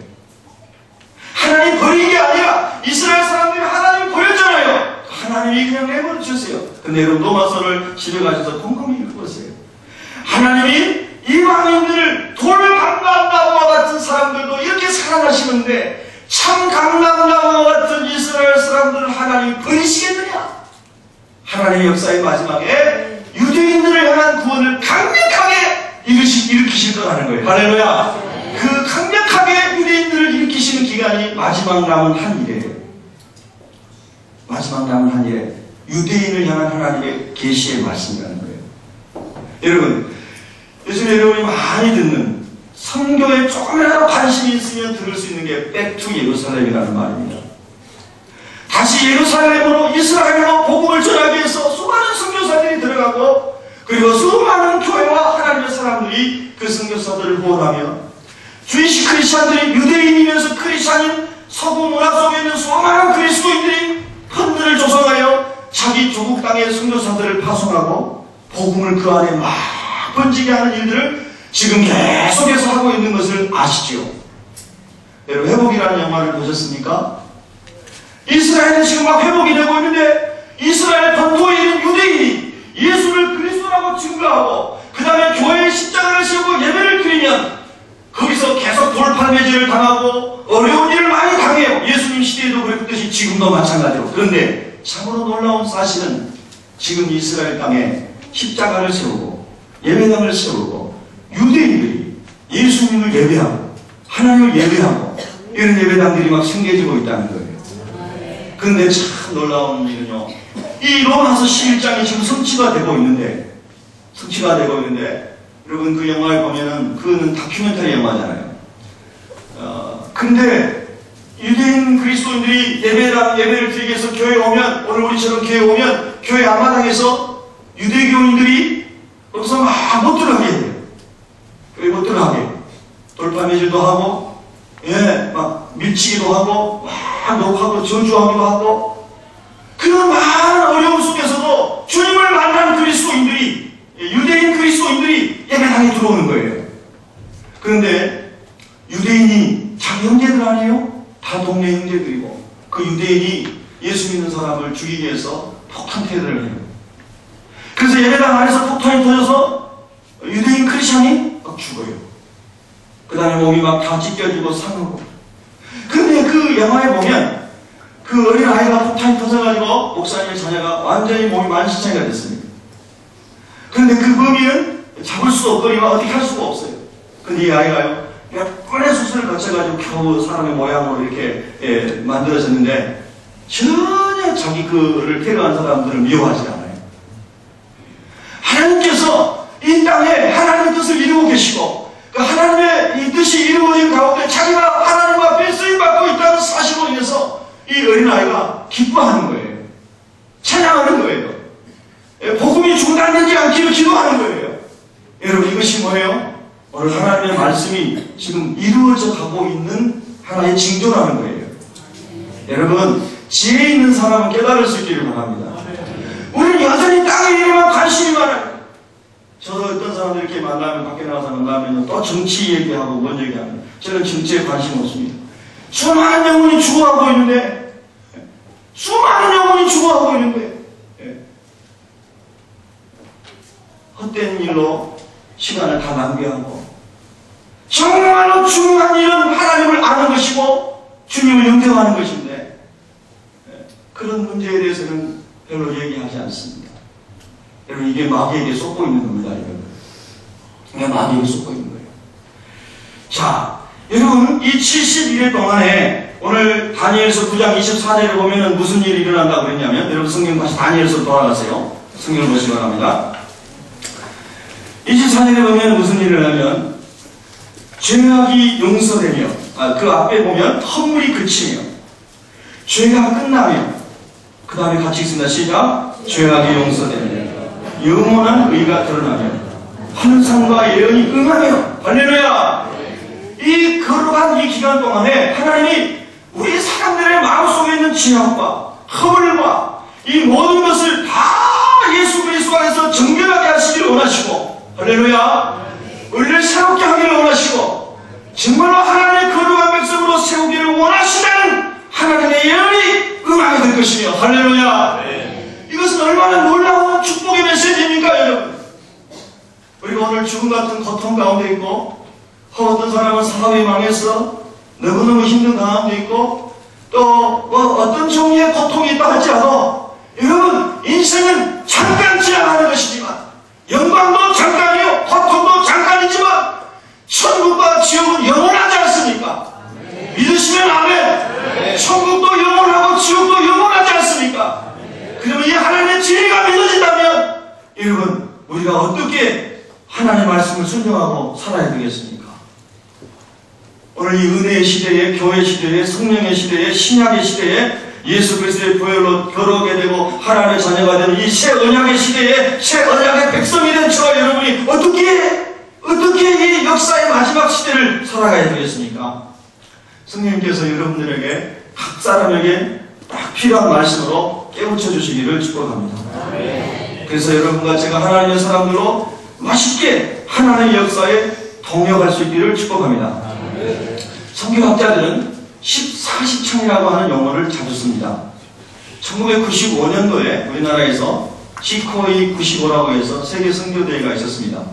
하나님 버린 게 아니라 이스라엘 사람들이 하나님을 버렸잖아요. 하나님이 그냥 내버려 주셨어요. 근데 여러분 로마서를 집에 가셔서 꼼꼼히 읽어보세요. 하나님이 이방인들을 돌을 강남나무와 같은 사람들도 이렇게 사랑하시는데 참 강남나무와 같은 이스라엘 사람들을 하나님이 버리시겠느냐? 하나님의 역사의 마지막에 유대인들을 향한 구원을 강력하게 일으키실 거라는 거예요. 할렐루야. 그 강력하게 유대인들을 일으키시는 기간이 마지막 남은 한 일이에요. 마지막 남은 한 일에 유대인을 향한 하나님의 계시의 말씀이라는 거예요. 여러분, 요즘에 여러분이 많이 듣는 선교에 조금이라도 관심이 있으면 들을 수 있는 게 백투 예루살렘이라는 말입니다. 다시 예루살렘으로 이스라엘로 복음을 전하기 위해서 수많은 선교사들이 들어가고 그리고 수많은 교회와 하나님의 사람들이 그 선교사들을 후원하며 주이시 크리스찬들이 유대인이면서 크리스찬인 서구 문화 속에 있는 수많은 그리스도인들이 흔들을 조성하여 자기 조국 땅의 선교사들을 파송하고 복음을 그 안에 막 번지게 하는 일들을 지금 계속해서 하고 있는 것을 아시죠? 여러분, 회복이라는 영화를 보셨습니까? 이스라엘은 지금 막 회복이 되고 있는데 이스라엘 본토에 있는 유대인이 예수를 그리스도라고 증거하고 그 다음에 교회의 십자가를 세우고 예배를 드리면 거기서 계속 돌팔매질을 당하고 어려운 일을 많이 당해요. 예수님 시대에도 그랬듯이 지금도 마찬가지로. 그런데 참으로 놀라운 사실은 지금 이스라엘 땅에 십자가를 세우고 예배당을 세우고 유대인들이 예수님을 예배하고 하나님을 예배하고 이런 예배당들이 막 생겨지고 있다는 거예요. 그런데 참 놀라운 일은요, 이 로마서 11장이 지금 성취가 되고 있는데 여러분, 그 영화를 보면은 그는 다큐멘터리 영화잖아요. 근데 유대인 그리스도인들이 예배를 드리기 위해서 교회에 오면, 오늘 우리처럼 교회에 오면 교회 앞마당에서 유대교인들이 거기서 막 못 들어가게 해요. 교회 못 들어가게. 돌파매질도 하고, 막 밀치기도 하고, 막 욕하고 저주하기도 하고, 그런 많은 어려움 속에서도 주님을 만난 그리스도인들이, 유대인 그리스도인들이 예배당에 들어오는 거예요. 그런데 유대인이 자기 형제들 아니에요? 다 동네 형제들이고, 그 유대인이 예수 믿는 사람을 죽이기 위해서 폭탄 테러를 해요. 그래서 예배당 안에서 폭탄이 터져서 유대인 크리스찬이 막 죽어요. 그 다음에 몸이 막 다 찢겨지고 상하고. 근데 그 영화에 보면 그 어린 아이가 폭탄이 터져가지고 목사님의 자녀가 완전히 몸이 만신창이가 됐습니다. 그런데 그 범인은 잡을 수도 없거니와 어떻게 할 수가 없어요. 근데 이 아이가요, 몇 번의 수술을 거쳐가지고 겨우 사람의 모양으로 이렇게 만들어졌는데 전혀 자기 그를 테러한 사람들을 미워하지 않아요. 하나님께서 이 땅에 하나님의 뜻을 이루고 계시고 그 하나님의 이 뜻이 이루어진 가운데 자기가 하나님 앞에 쓰임받고 있다는 사실로 인해서 이 어린아이가 기뻐하는 거예요. 찬양하는 거예요. 복음이 중단되지 않기를 기도하는 거예요. 여러분, 이것이 뭐예요? 오늘 하나님의 말씀이 지금 이루어져 가고 있는 하나의 징조라는 거예요. 여러분, 지혜 있는 사람은 깨달을 수 있기를 바랍니다. 우리는 여전히 땅의 일에만 관심이 많아요. 저도 어떤 사람들 이렇게 만나면, 밖에 나가서 만나면 또 정치 얘기하고 뭔 얘기하면 저는 정치에 관심 없습니다. 수많은 영혼이 죽어가고 있는데 헛된 일로 시간을 다 낭비하고, 정말로 중요한 일은 하나님을 아는 것이고 주님을 영접하는 것인데 그런 문제에 대해서는 별로 얘기하지 않습니다. 여러분, 이게 마귀에게 쏟고 있는 겁니다. 이게 마귀에게 쏟고 있는 거예요. 자, 여러분, 이 71일 동안에 오늘 다니엘서 9장 24절에 보면은 무슨 일이 일어난다고 그랬냐면, 여러분 성경 다시 다니엘서 돌아가세요. 성경을 보시기 바랍니다. 24절에 보면 무슨 일이 일어나면 죄악이 용서되며, 그 앞에 보면 허물이 그치며 죄가 끝나며, 그 다음에 같이 읽습니다. 시작. 죄악이 용서되며 영원한 의가 드러나며 환상과 예언이 응하며. 할렐루야. 이 거룩한 이 기간 동안에 하나님이 우리 사람들의 마음속에 있는 죄악과 허물과 이 모든 것을 다 예수 그리스도 안에서 정결하게 하시기를 원하시고, 할렐루야, 우리를 새롭게 하기를 원하시고 정말로 하나님의 거룩한 백성으로 세우기를 원하시는 하나님의 예언이 응하게 될 것이며, 할렐루야. 이것은 얼마나 놀라운 축복의 메시지입니까, 여러분? 우리가 오늘 죽음 같은 고통 가운데 있고, 어떤 사람은 사업이 망해서 너무너무 힘든 가운데 있고, 또 어떤 종류의 고통이 있다 할지라도, 여러분, 인생은 잠깐 지나가는 것이지만, 영광도 잠깐이요, 고통도 잠깐이지만 천국과 지옥은 영원하지 않습니까? 믿으시면 아멘. 천국도 영원하고 지옥도 영원하지 않습니까? 그러면 이 하나님의 진리가 믿어진다면 여러분, 우리가 어떻게 하나님의 말씀을 순종하고 살아야 되겠습니까? 오늘 이 은혜의 시대에, 교회 시대에, 성령의 시대에, 신약의 시대에 예수 그리스도의 보혈로 결혼하게 되고 하나님의 자녀가 되는 이 새 언약의 시대에 새 언약의 백성이 된 저와 여러분이 어떻게 이 역사의 마지막 시대를 살아가야 되겠습니까? 성령님께서 여러분들에게 각 사람에게 딱 필요한 말씀으로 깨우쳐 주시기를 축복합니다. 그래서 여러분과 제가 하나님의 사람들로 맛있게 하나님의 역사에 동역할 수 있기를 축복합니다. 성경학자들은 14시창이라고 하는 용어를 자주 씁니다. 1995년도에 우리나라에서 G-COE 95라고 해서 세계 선교대회가 있었습니다.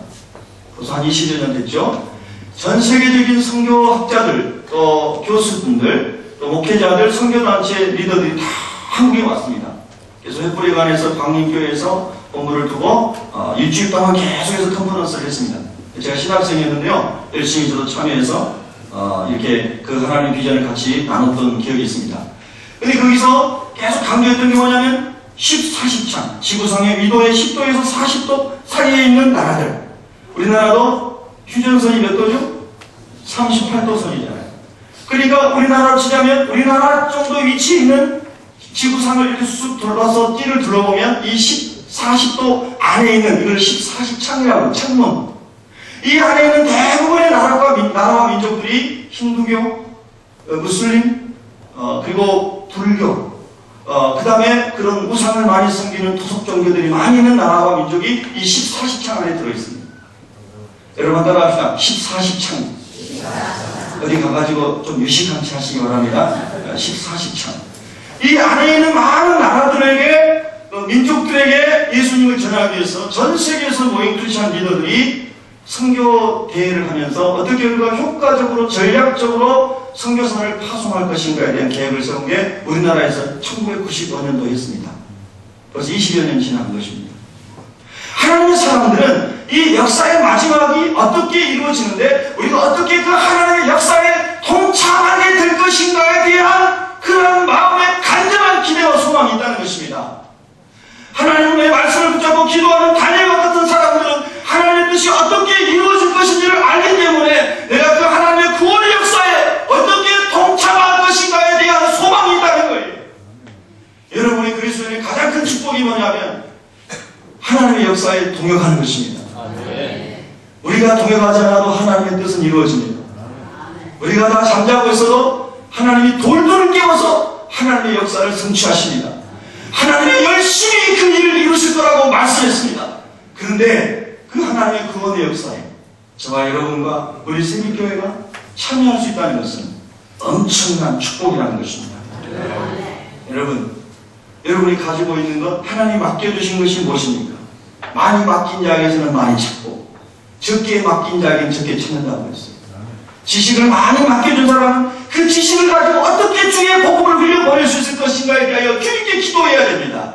벌써 한 20여 년 됐죠. 전 세계적인 선교학자들, 또 교수분들, 또 목회자들, 선교단체 리더들이 다 한국에 왔습니다. 그래서 횃불회관에서 광림교회에서 본부를 두고 일주일 동안 계속해서 컨퍼런스를 했습니다. 제가 신학생이었는데요. 열심히 저도 참여해서 이렇게 그 하나님의 비전을 같이 나눴던 기억이 있습니다. 근데 거기서 계속 강조했던 게 뭐냐면 14시창, 지구상의 위도의 10도에서 40도 사이에 있는 나라들. 우리나라도 휴전선이 몇 도죠? 38도 선이잖아요. 그러니까 우리나라로 치자면 우리나라 정도 위치에 있는 지구상을 이렇게 쑥 둘러서 띠를 둘러보면 이 40도 안에 있는 이걸 14시창이라고 창문. 이 안에 있는 대부분의 나라와 민족들이 힌두교, 무슬림, 그리고 불교, 그 다음에 그런 우상을 많이 섬기는 토속 종교들이 많이 있는 나라와 민족이 이 14시창 안에 들어있습니다. 여러분 따라합시다. 14시창. 어디 가가지고 좀 유식한치 하시기 바랍니다. 14시창. 이 안에 있는 많은 나라들에게, 민족들에게 예수님을 전하기 위해서 전 세계에서 모인 크리스찬 리더들이 선교 대회를 하면서 어떻게 우리가 효과적으로 전략적으로 선교사를 파송할 것인가에 대한 계획을 세운 게 우리나라에서 1995년도에 했습니다. 벌써 20여 년 지난 것입니다. 하나님의 사람들은 이 역사의 마지막이 어떻게 이루어지는데 우리가 어떻게 그 하나님의 역사에 동참하게 될 것인가에 대한 그런 마음의 간절한 기대와 소망이 있다는 것입니다. 하나님의 말씀을 붙잡고 기도하는 다니엘과 같은 사람들은 하나님의 뜻이 어떻게 이루어질 것인지를 알기 때문에 내가 그 하나님의 구원의 역사에 어떻게 동참할 것인가에 대한 소망이 있다는 거예요. 여러분이 그리스도인의 가장 큰 축복이 뭐냐면 하나님의 역사에 동역하는 것입니다. 우리가 동역하지 않아도 하나님의 뜻은 이루어집니다. 우리가 다 잠자고 있어도 하나님이 돌돌을 깨워서 하나님의 역사를 성취하십니다. 하나님이 열심히 그 일을 이루실 거라고 말씀했습니다. 그런데 그 하나님의 구원의 역사에 저와 여러분과 우리 세미교회가 참여할 수 있다는 것은 엄청난 축복이라는 것입니다. 여러분이 가지고 있는 것, 하나님이 맡겨주신 것이 무엇입니까? 많이 맡긴 자에게서는 많이 찾고 적게 맡긴 자에게는 적게 찾는다고 했어요. 지식을 많이 맡겨준 사람은 그 지식을 가지고 어떻게 주의 복음을 흘려보낼 수 있을 것인가에 대하여 주님 있게 기도해야 됩니다.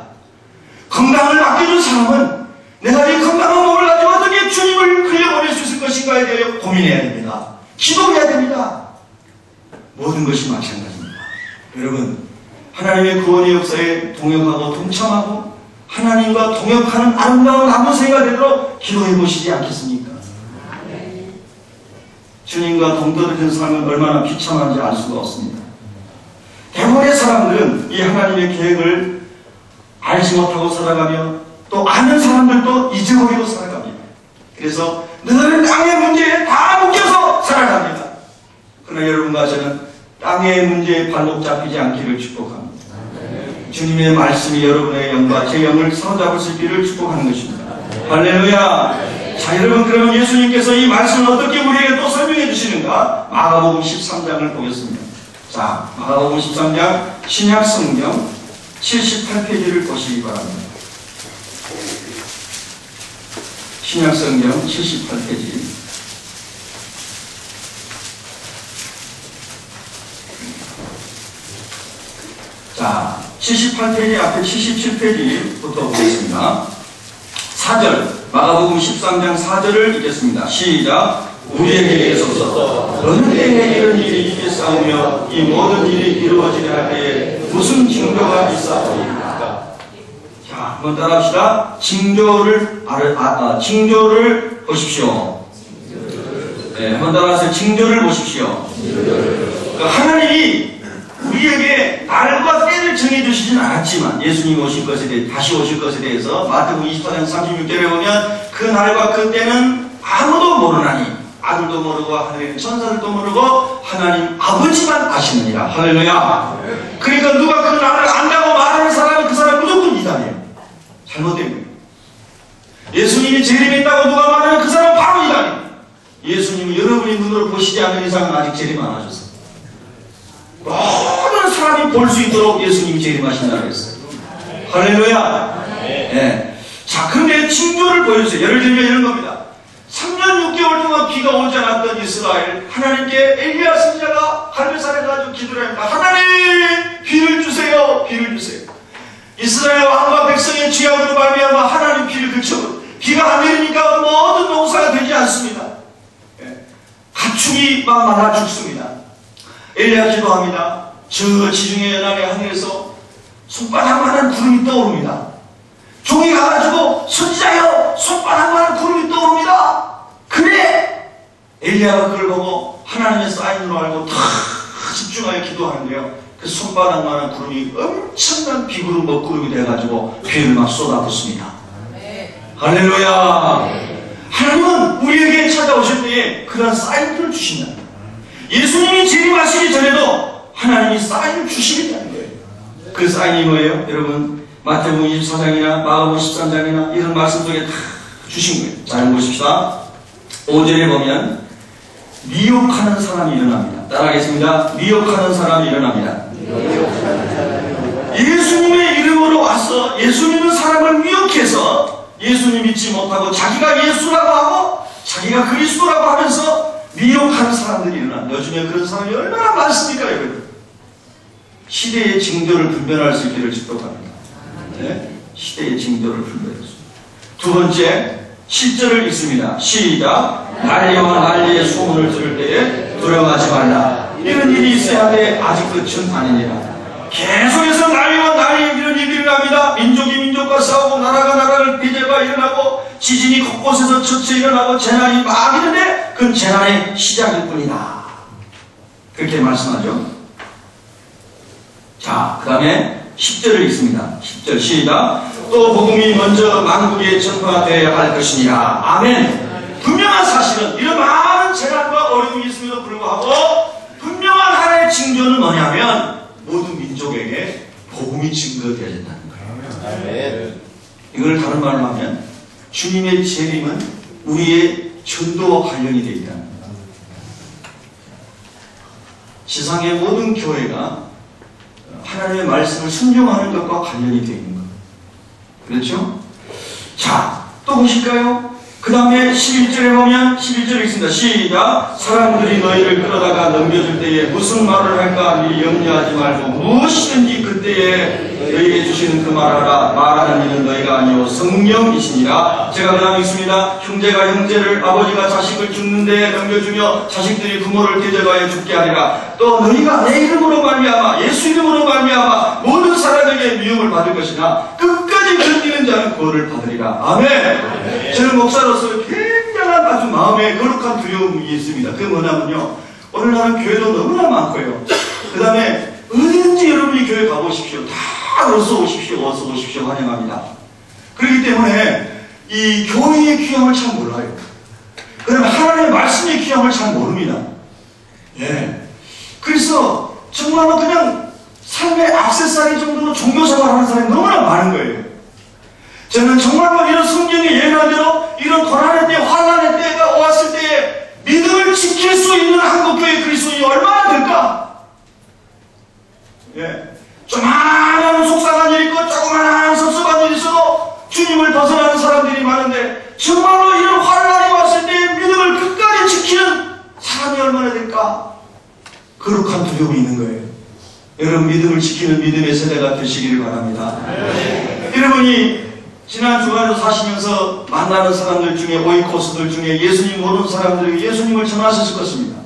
건강을 맡겨준 사람은 내가 이 건강한 몸을 가지고 어떻게 주님을 흘려보낼 수 있을 것인가에 대하여 고민해야 됩니다. 기도해야 됩니다. 모든 것이 마찬가지입니다. 여러분, 하나님의 구원의 역사에 동역하고 동참하고 하나님과 동역하는 아름다운 나무새가 되도록 기도해 보시지 않겠습니까? 주님과 동떨어진 삶은 얼마나 비참한지 알 수가 없습니다. 대부분의 사람들은 이 하나님의 계획을 알지 못하고 살아가며 또 아는 사람들도 잊어버리고 살아갑니다. 그래서 늘 땅의 문제에 다 묶여서 살아갑니다. 그러나 여러분과 저는 땅의 문제에 발목 잡히지 않기를 축복합니다. 주님의 말씀이 여러분의 영과 제 영을 사로잡을 수 있기를 축복하는 것입니다. 할렐루야. 자, 여러분, 그러면 예수님께서 이 말씀을 어떻게 우리에게 또 설명해 주시는가? 마가복음 13장을 보겠습니다. 자, 마가복음 13장 신약성경 78페이지를 보시기 바랍니다. 신약성경 78페이지. 자, 78페이지 앞에 77페이지부터 보겠습니다. 4절, 마가복음 13장 4절을 읽겠습니다. 시작. 우리에게 계속서 어느 때에 이런 일이 있겠사오며 이 모든 일이 이루어지려 할 때에 무슨 징조가 있사오리까? 자, 한번 따라합시다. 징조를 보십시오. 네, 한번 따라하세요. 징조를 보십시오. 그러니까 하나님이 우리에게 날과 때를 정해주시진 않았지만 예수님이 오실 것에 대해 다시 오실 것에 대해서 마태복음 24장 36절에 보면 그 날과 그 때는 아무도 모르나니 아들도 모르고 하늘에 있는 천사들도 모르고 하나님 아버지만 아시느니라. 할렐루야. 그러니까 누가 그 날을 안다고 말하는 사람은 그 사람 무조건 이단이에요. 잘못된 거예요. 예수님이 재림했다고 누가 말하면 그 사람은 바로 이단이에요. 예수님은 여러분이 눈으로 보시지 않는 이상은 아직 재림 안 하셨어요. 모든 사람이 볼 수 있도록 예수님이 재림하신다고 그랬어요. 할렐루야. 예. 자, 그런데 징조를 보여주세요. 예를 들면 이런 겁니다. 3년 6개월 동안 비가 오지 않았던 이스라엘, 하나님께 엘리야 선지자가 갈매산에 가지고 기도를 합니다. 하나님, 비를 주세요. 비를 주세요. 이스라엘 왕과 백성의 죄악으로 말미암아 하나님 비를 그쳐 비가 안 내리니까 모든 농사가 되지 않습니다. 예. 가축이 막 말라 죽습니다. 엘리야 기도합니다. 저 지중해 연안의 하늘에서 손바닥만한 구름이 떠오릅니다. 종이 가가지고 선지자여, 손바닥만한 구름이 떠오릅니다. 그래! 엘리야가 그걸 보고 하나님의 사인으로 알고 다 집중하여 기도하는데요. 그 손바닥만한 구름이 엄청난 비구름 먹구름이 돼가지고 비를 막 쏟아붓습니다. 할렐루야. 하나님은 우리에게 찾아오실 때에 그런 사인들을 주신다. 예수님이 재림하시기 전에도 하나님이 사인을 주시겠다는 거예요. 그 사인이 뭐예요? 여러분, 마태복음 24장이나 마가복음 13장이나 이런 말씀 속에 다 주신 거예요. 잘 보십시다. 5절에 보면 미혹하는 사람이 일어납니다. 따라하겠습니다. 미혹하는 사람이 일어납니다. 예수님의 이름으로 와서 예수 믿는 사람을 미혹해서 예수님 믿지 못하고 자기가 예수라고 하고 자기가 그리스도라고 하면서 미혹하는 사람들이 일어납니다. 요즘에 그런 사람이 얼마나 많습니까, 여러분? 시대의 징조를 분별할 수 있기를 축복합니다. 네? 시대의 징조를 분별할 수. 두 번째, 10절을 읽습니다. 시작. 난리와 난리의 소문을 들을 때에 두려워하지 말라. 이런 일이 있어야 돼. 아직 끝은 아니니라. 계속해서 난리와 난리 이런 일이 일어납니다. 민족이 민족과 싸우고 나라가 나라를 비대가 일어나고 지진이 곳곳에서 처처 일어나고 재난이 막 있는데 그건 재난의 시작일 뿐이다. 그렇게 말씀하죠. 자, 그 다음에 10절을 읽습니다. 10절 시작. 또 복음이 먼저 만국에 전파되어야 할 것이니라. 아멘. 분명한 사실은 이런 많은 재난과 어려움이 있음에도 불구하고 분명한 하나의 징조는 뭐냐면 모든 민족에게 복음이 증거되어야 된다는 거예요. 아멘. 이걸 다른 말로 하면 주님의 재림은 우리의 전도와 관련이 되어 있다는 겁니다. 지상의 모든 교회가 하나님의 말씀을 순종하는 것과 관련이 되어 있는 겁니다. 그렇죠? 자, 또 보실까요? 그 다음에 11절에 보면 11절에 있습니다. 시작. 사람들이 너희를 끌어다가 넘겨줄 때에 무슨 말을 할까 미리 염려하지 말고 무엇이든지 그때에 너희에게 주시는 그 말하라. 말하는 이는 너희가 아니오 성령이시니라. 제가 그 다음에 있습니다. 형제가 형제를 아버지가 자식을 죽는 데에 넘겨주며 자식들이 부모를 대적하여 죽게 하리라. 또 너희가 내 이름으로 말미암아 예수 이름으로 말미암아 모든 사람에게 미움을 받을 것이나 끝까지 견디는 자는 구원을 받으리라. 아멘. 저는 목사로서 굉장한 아주 마음에 거룩한 두려움이 있습니다. 그게 뭐냐면요, 오늘날은 교회도 너무나 많고요. 그 다음에 어디든지 여러분이 교회 가보십시오. 다 어서 오십시오, 어서 오십시오 환영합니다. 그렇기 때문에 이 교회의 귀함을 잘 몰라요. 그다음에 하나님의 말씀의 귀함을 잘 모릅니다. 예. 그래서 정말로 그냥 삶의 액세서리 정도로 종교생활하는 사람이 너무나 많은 거예요. 저는 정말로 이런 성경에 예언한 대로 이런 고난의 때, 환난의 때가 왔을 때에 믿음을 지킬 수 있는 한국교회 그리스도인이 얼마나 될까? 예. 조그마한 속상한 일 있고 조그마한 섭섭한 일 있어도 주님을 벗어나는 사람들이 많은데 정말로 이런 환난이 왔을 때 믿음을 끝까지 지키는 사람이 얼마나 될까? 거룩한 두려움이 있는 거예요. 여러분 믿음을 지키는 믿음의 세대가 되시기를 바랍니다. 여러분이 지난 주간에도 사시면서 만나는 사람들 중에 오이코스들 중에 예수님 모르는 사람들에게 예수님을 전하셨을 것입니다.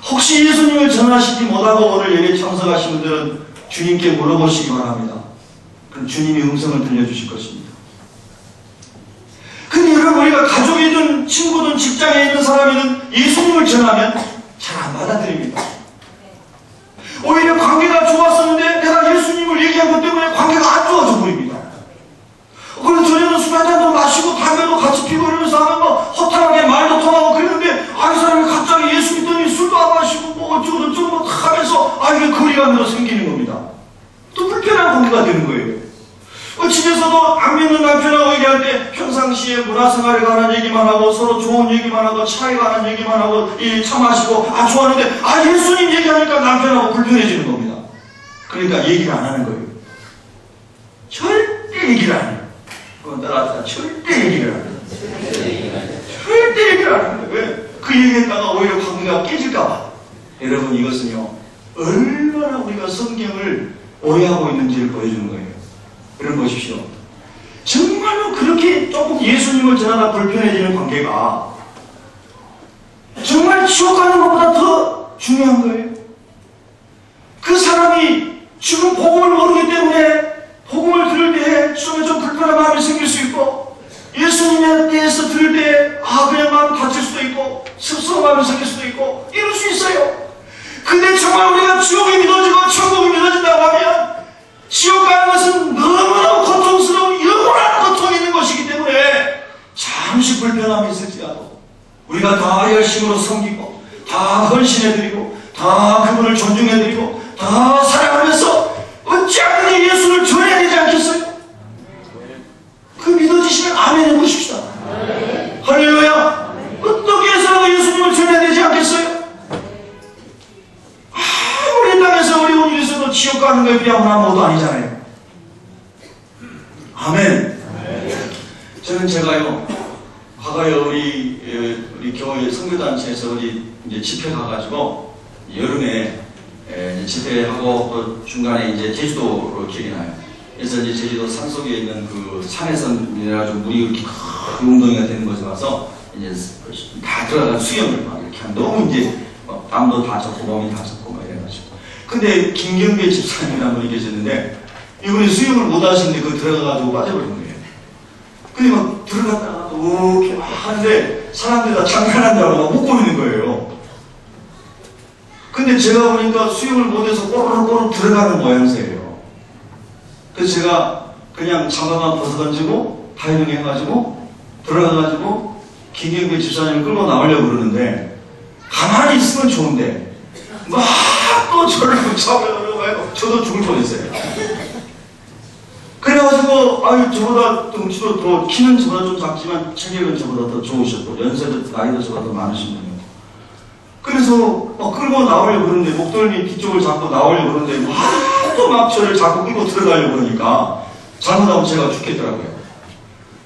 혹시 예수님을 전하시지 못하고 오늘 예배 참석하신 분들은 주님께 물어보시기 바랍니다. 그럼 주님이 음성을 들려주실 것입니다. 근데 여러분 우리가 가족이든 친구든 직장에 있는 사람이든 예수님을 전하면 잘 안 받아들입니다. 오히려 관계가 좋았었는데 내가 예수님을 얘기한 것 때문에 관계가 안 좋아져 보입니다. 그래서 저녁은 술 한잔도 마시고 담배도 같이 피고 이러면서 하면 뭐 허탈하게 말도 통하고 그랬는데 이 사람이 갑자기 예수 믿더니 술도 안 마시고 뭐 어쩌고 저쩌고 뭐 하면서 이게 거리감으로 생기는 겁니다. 또 불편한 관계가 되는 거예요. 집에서 집에서도 안 믿는 남편하고 얘기할 때 평상시에 문화생활에 관한 얘기만 하고 서로 좋은 얘기만 하고 차에 관한 얘기만 하고 차 마시고 좋아하는데 예수님 얘기하니까 남편하고 불편해지는 겁니다. 그러니까 얘기를 안 하는 거예요. 절대 얘기를 안 해요. 그건 따라서 절대 얘기를 안 해요. 절대 얘기를 안 하는 거예요. 왜? 그 얘기했다가 오히려 관계가 깨질까봐. 여러분, 이것은요 얼마나 우리가 성경을 오해하고 있는지를 보여주는 거예요. 여러분 보십시오. 정말로 그렇게 조금 예수님을 전하다 불편해지는 관계가 정말 지옥 가는 것보다 더 중요한 거예요. 그 사람이 지금 복음을 모르기 때문에 복음을 들을 때 좀 불편한 마음이 생길 수 있고, 예수님에 대해서 들을 때 그냥 마음 다칠 수도 있고 습성한 마음이 생길 수도 있고 이럴 수 있어요. 근데 정말 우리가 지옥이 믿어지고 천국이 믿어진다고 하면 지옥 가는 것은 너무나 고통스러운 영원한 고통이 있는 것이기 때문에 잠시 불편함이 있을지라도 우리가 다 열심으로 섬기고 다 헌신해드리고 다 그분을 존중해드리고 다 사랑하면서 어찌하든 예수를 전해야 되지 않겠어요? 그 믿어지시면 아멘 해보십시다. 할렐루야. 어떻게 해서라도 예수님을 전해야 되지 않겠어요? 아무리 땅에서 어려운 일이 있어도 지옥 가는 거에 비하면 아무것도 아니잖아요. 아멘. 저는 제가요 과거에 우리 교회 선교단체에서 우리 이제 집회 가가지고 여름에 집회하고 또 중간에 이제 제주도로 기억이 나요. 그래서 이제 제주도 산속에 있는 그 산에서 내려가지고 물이 이렇게 큰 웅덩이가 되는 곳에 와서 이제 다 들어가서 수영을 막 이렇게 하면 너무 이제 땀도 다 젖고 몸이 다 젖고 막 이래가지고. 근데 김경배 집사님이라는 분이 계셨는데 이분이 수영을 못 하시는데 그 들어가가지고 빠져버린 거예요. 근데 막 들어갔다가 이렇게 막 하는데 사람들이 다 장난한다고 막 웃고 있는 거예요. 근데 제가 보니까 수영을 못해서 꼬르륵 들어가는 모양새예요. 그래서 제가 그냥 장갑만 벗어던지고 다이빙 해가지고 들어가가지고 김경배 집사님을 끌고 나오려고 그러는데 가만히 있으면 좋은데 막 또 저를 붙잡으려고 해서 저도 죽을 뻔했어요. 그래가지고 저보다 덩치도 더 키는 저보다 좀 작지만 체격은 저보다 더 좋으셨고 연세도 나이도 저보다 더 많으신 분이고 그래서 끌고 나오려고 그러는데 목덜미 뒤쪽을 잡고 나오려고 그러는데 또 막 저를 자꾸 끌고 들어가려고 그러니까 잘못하면 제가 죽겠더라고요.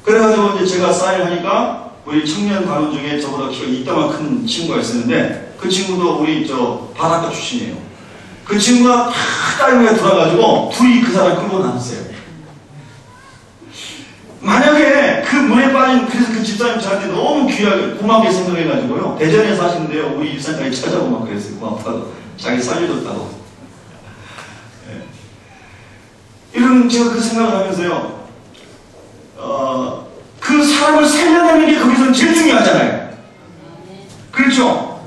그래가지고 이제 제가 사인하니까 우리 청년 단원 중에 저보다 키가 이따만 큰 친구가 있었는데 그 친구도 우리 바닷가 출신이에요. 그 친구가 다이빙에 들어가가지고 둘이 그 사람 끌고 나왔어요. 만약에 그 물에 빠진, 그래서 그 집사님 저한테 너무 귀하게 고맙게 생각해가지고요 대전에 사시는데요 우리 일산까지 찾아오고 막 그랬어요. 고맙다고 자기 살려줬다고. 이런 제가 그 생각을 하면서요 그 사람을 살려내는 게 거기서는 제일 중요하잖아요. 그렇죠?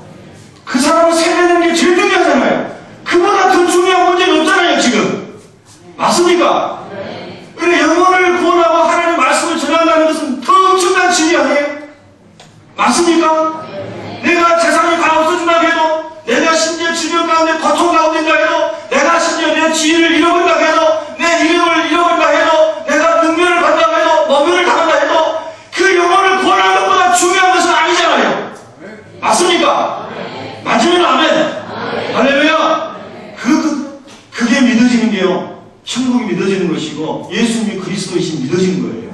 그 사람을 살려내는 게 제일 중요하잖아요. 그보다 더 중요한 문제는 없잖아요 지금. 맞습니까? 그래 영혼을 구원하고 하나님의 말씀을 전한다는 것은 더 엄청난 진리 아니에요? 맞습니까? 내가 재산이 다 없어진다 해도 내가 심지어 질병 가운데 고통 가운데 있다 해도 내가 심지어 내 지위를 잃어버린다 해도 내 이름을 잃어버린다 해도 내가 능멸을 받는다 해도 모멸을 당한다 해도 그 영혼을 구원하는 것보다 중요한 것은 아니잖아요. 맞습니까? 맞으면 아멘. 할렐루야. 그게 믿어지는 게요 천국이 믿어지는 것이고 예수님이 그리스도이신 믿어지는 거예요.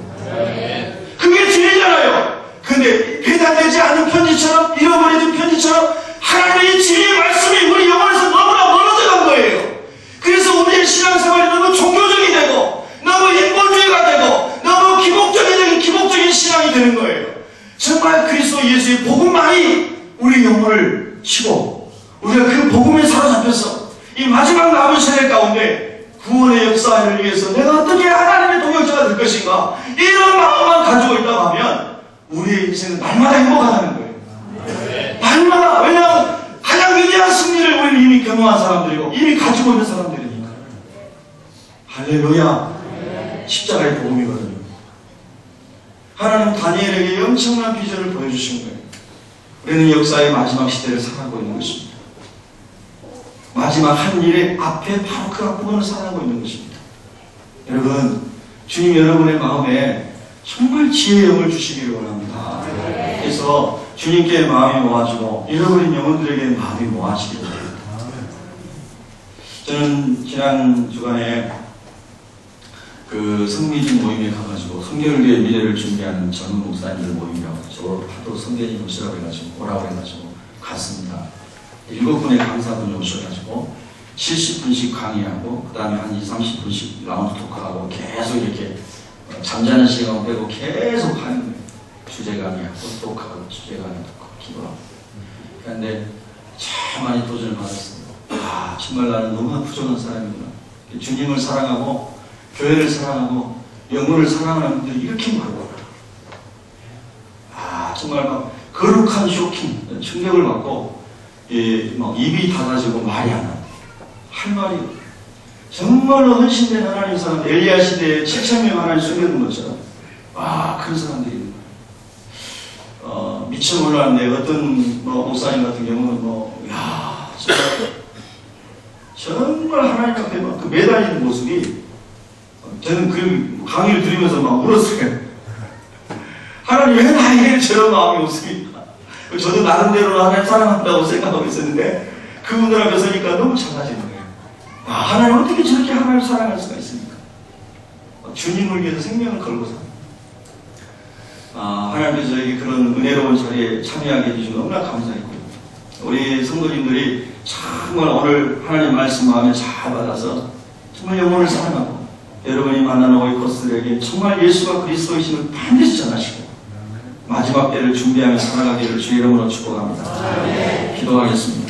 그게 진리잖아요. 근데 배달되지 않은 편지처럼 잃어버려진 편지처럼 하나님의 진리의 말씀이 우리 영혼에서 너무나 멀어져 간 거예요. 그래서 우리의 신앙생활이 너무 종교적이 되고 너무 인본주의가 되고 너무 기복적인 신앙이 되는 거예요. 정말 그리스도 예수의 복음만이 우리 영혼을 치고 우리가 그 복음에 사로잡혀서 이 마지막 남은 세대 가운데 구원의 역사를 위해서 내가 어떻게 하나님의 동역자가 될 것인가 이런 마음만 가지고 있다고 하면 우리의 인생은 날마다 행복하다는 거예요. 날마다. 왜냐하면 가장 위대한 승리를 우리는 이미 경험한 사람들이고 이미 가지고 있는 사람들이니까. 할렐루야. 십자가의 복음이거든요. 하나님 다니엘에게 엄청난 비전을 보여주신 거예요. 우리는 역사의 마지막 시대를 살아가고 있는 것입니다. 마지막 한 일의 앞에 바로 그 앞부분을 살아가고 있는 것입니다. 여러분 주님 여러분의 마음에 정말 지혜의 영을 주시기를 원합니다. 그래서 주님께 마음이 모아지고 잃어버린 영혼들에게 마음이 모아지기를 바랍니다. 저는 지난 주간에 그 성미진 모임에 가가지고 성결교회 미래를 준비하는 젊은 목사님들 모임이라고 저 하도 성결이 오시라고 해가지고 오라고 해가지고 갔습니다. 7분의 강사분이 오셔가지고 70분씩 강의하고 그 다음에 한 20, 30분씩 라운드 토크하고 계속 이렇게 잠자는 시간 빼고 계속 하는 거예요. 주제 강의하고 토크하고 주제 강의 토크 기도하고. 그런데 참 많이 도전을 받았습니다. 아 정말 나는 너무 부족한 사람이구나. 주님을 사랑하고 교회를 사랑하고 영혼을 사랑하는 분들이 이렇게 많구나. 아 정말 막 거룩한 쇼킹 충격을 받고 막 입이 닫아지고 말이 안 나요. 할 말이 정말로 헌신된 하나님 사람 엘리야 시대에 7,000명 하나님 숨겨둔 것처럼 와 그런 사람들이 있는 거예요. 미처 몰랐는데 어떤 목사님 같은 경우는 야 정말 하나님 앞에 그 매달리는 모습이 저는 그 강의를 들으면서 막 울었어요. 하나님 왜 나에게 저런 마음이 없습니까? 저도 나름대로 하나님 사랑한다고 생각하고 있었는데 그분들 앞에 서니까 너무 작아지는 거예요. 아, 하나님 어떻게 저렇게 하나님을 사랑할 수가 있습니까? 주님을 위해서 생명을 걸고 삽니다. 하나님께서 저에게 그런 은혜로운 자리에 참여하게 해주시면 너무나 감사했고요. 우리 성도님들이 정말 오늘 하나님 말씀 마음에 잘 받아서 정말 영혼을 사랑하고 여러분이 만나는 오이코스들에게 정말 예수가 그리스도이심을 반드시 전하시고 마지막 때를 준비하며 살아가기를 주의 이름으로 축복합니다. 기도하겠습니다.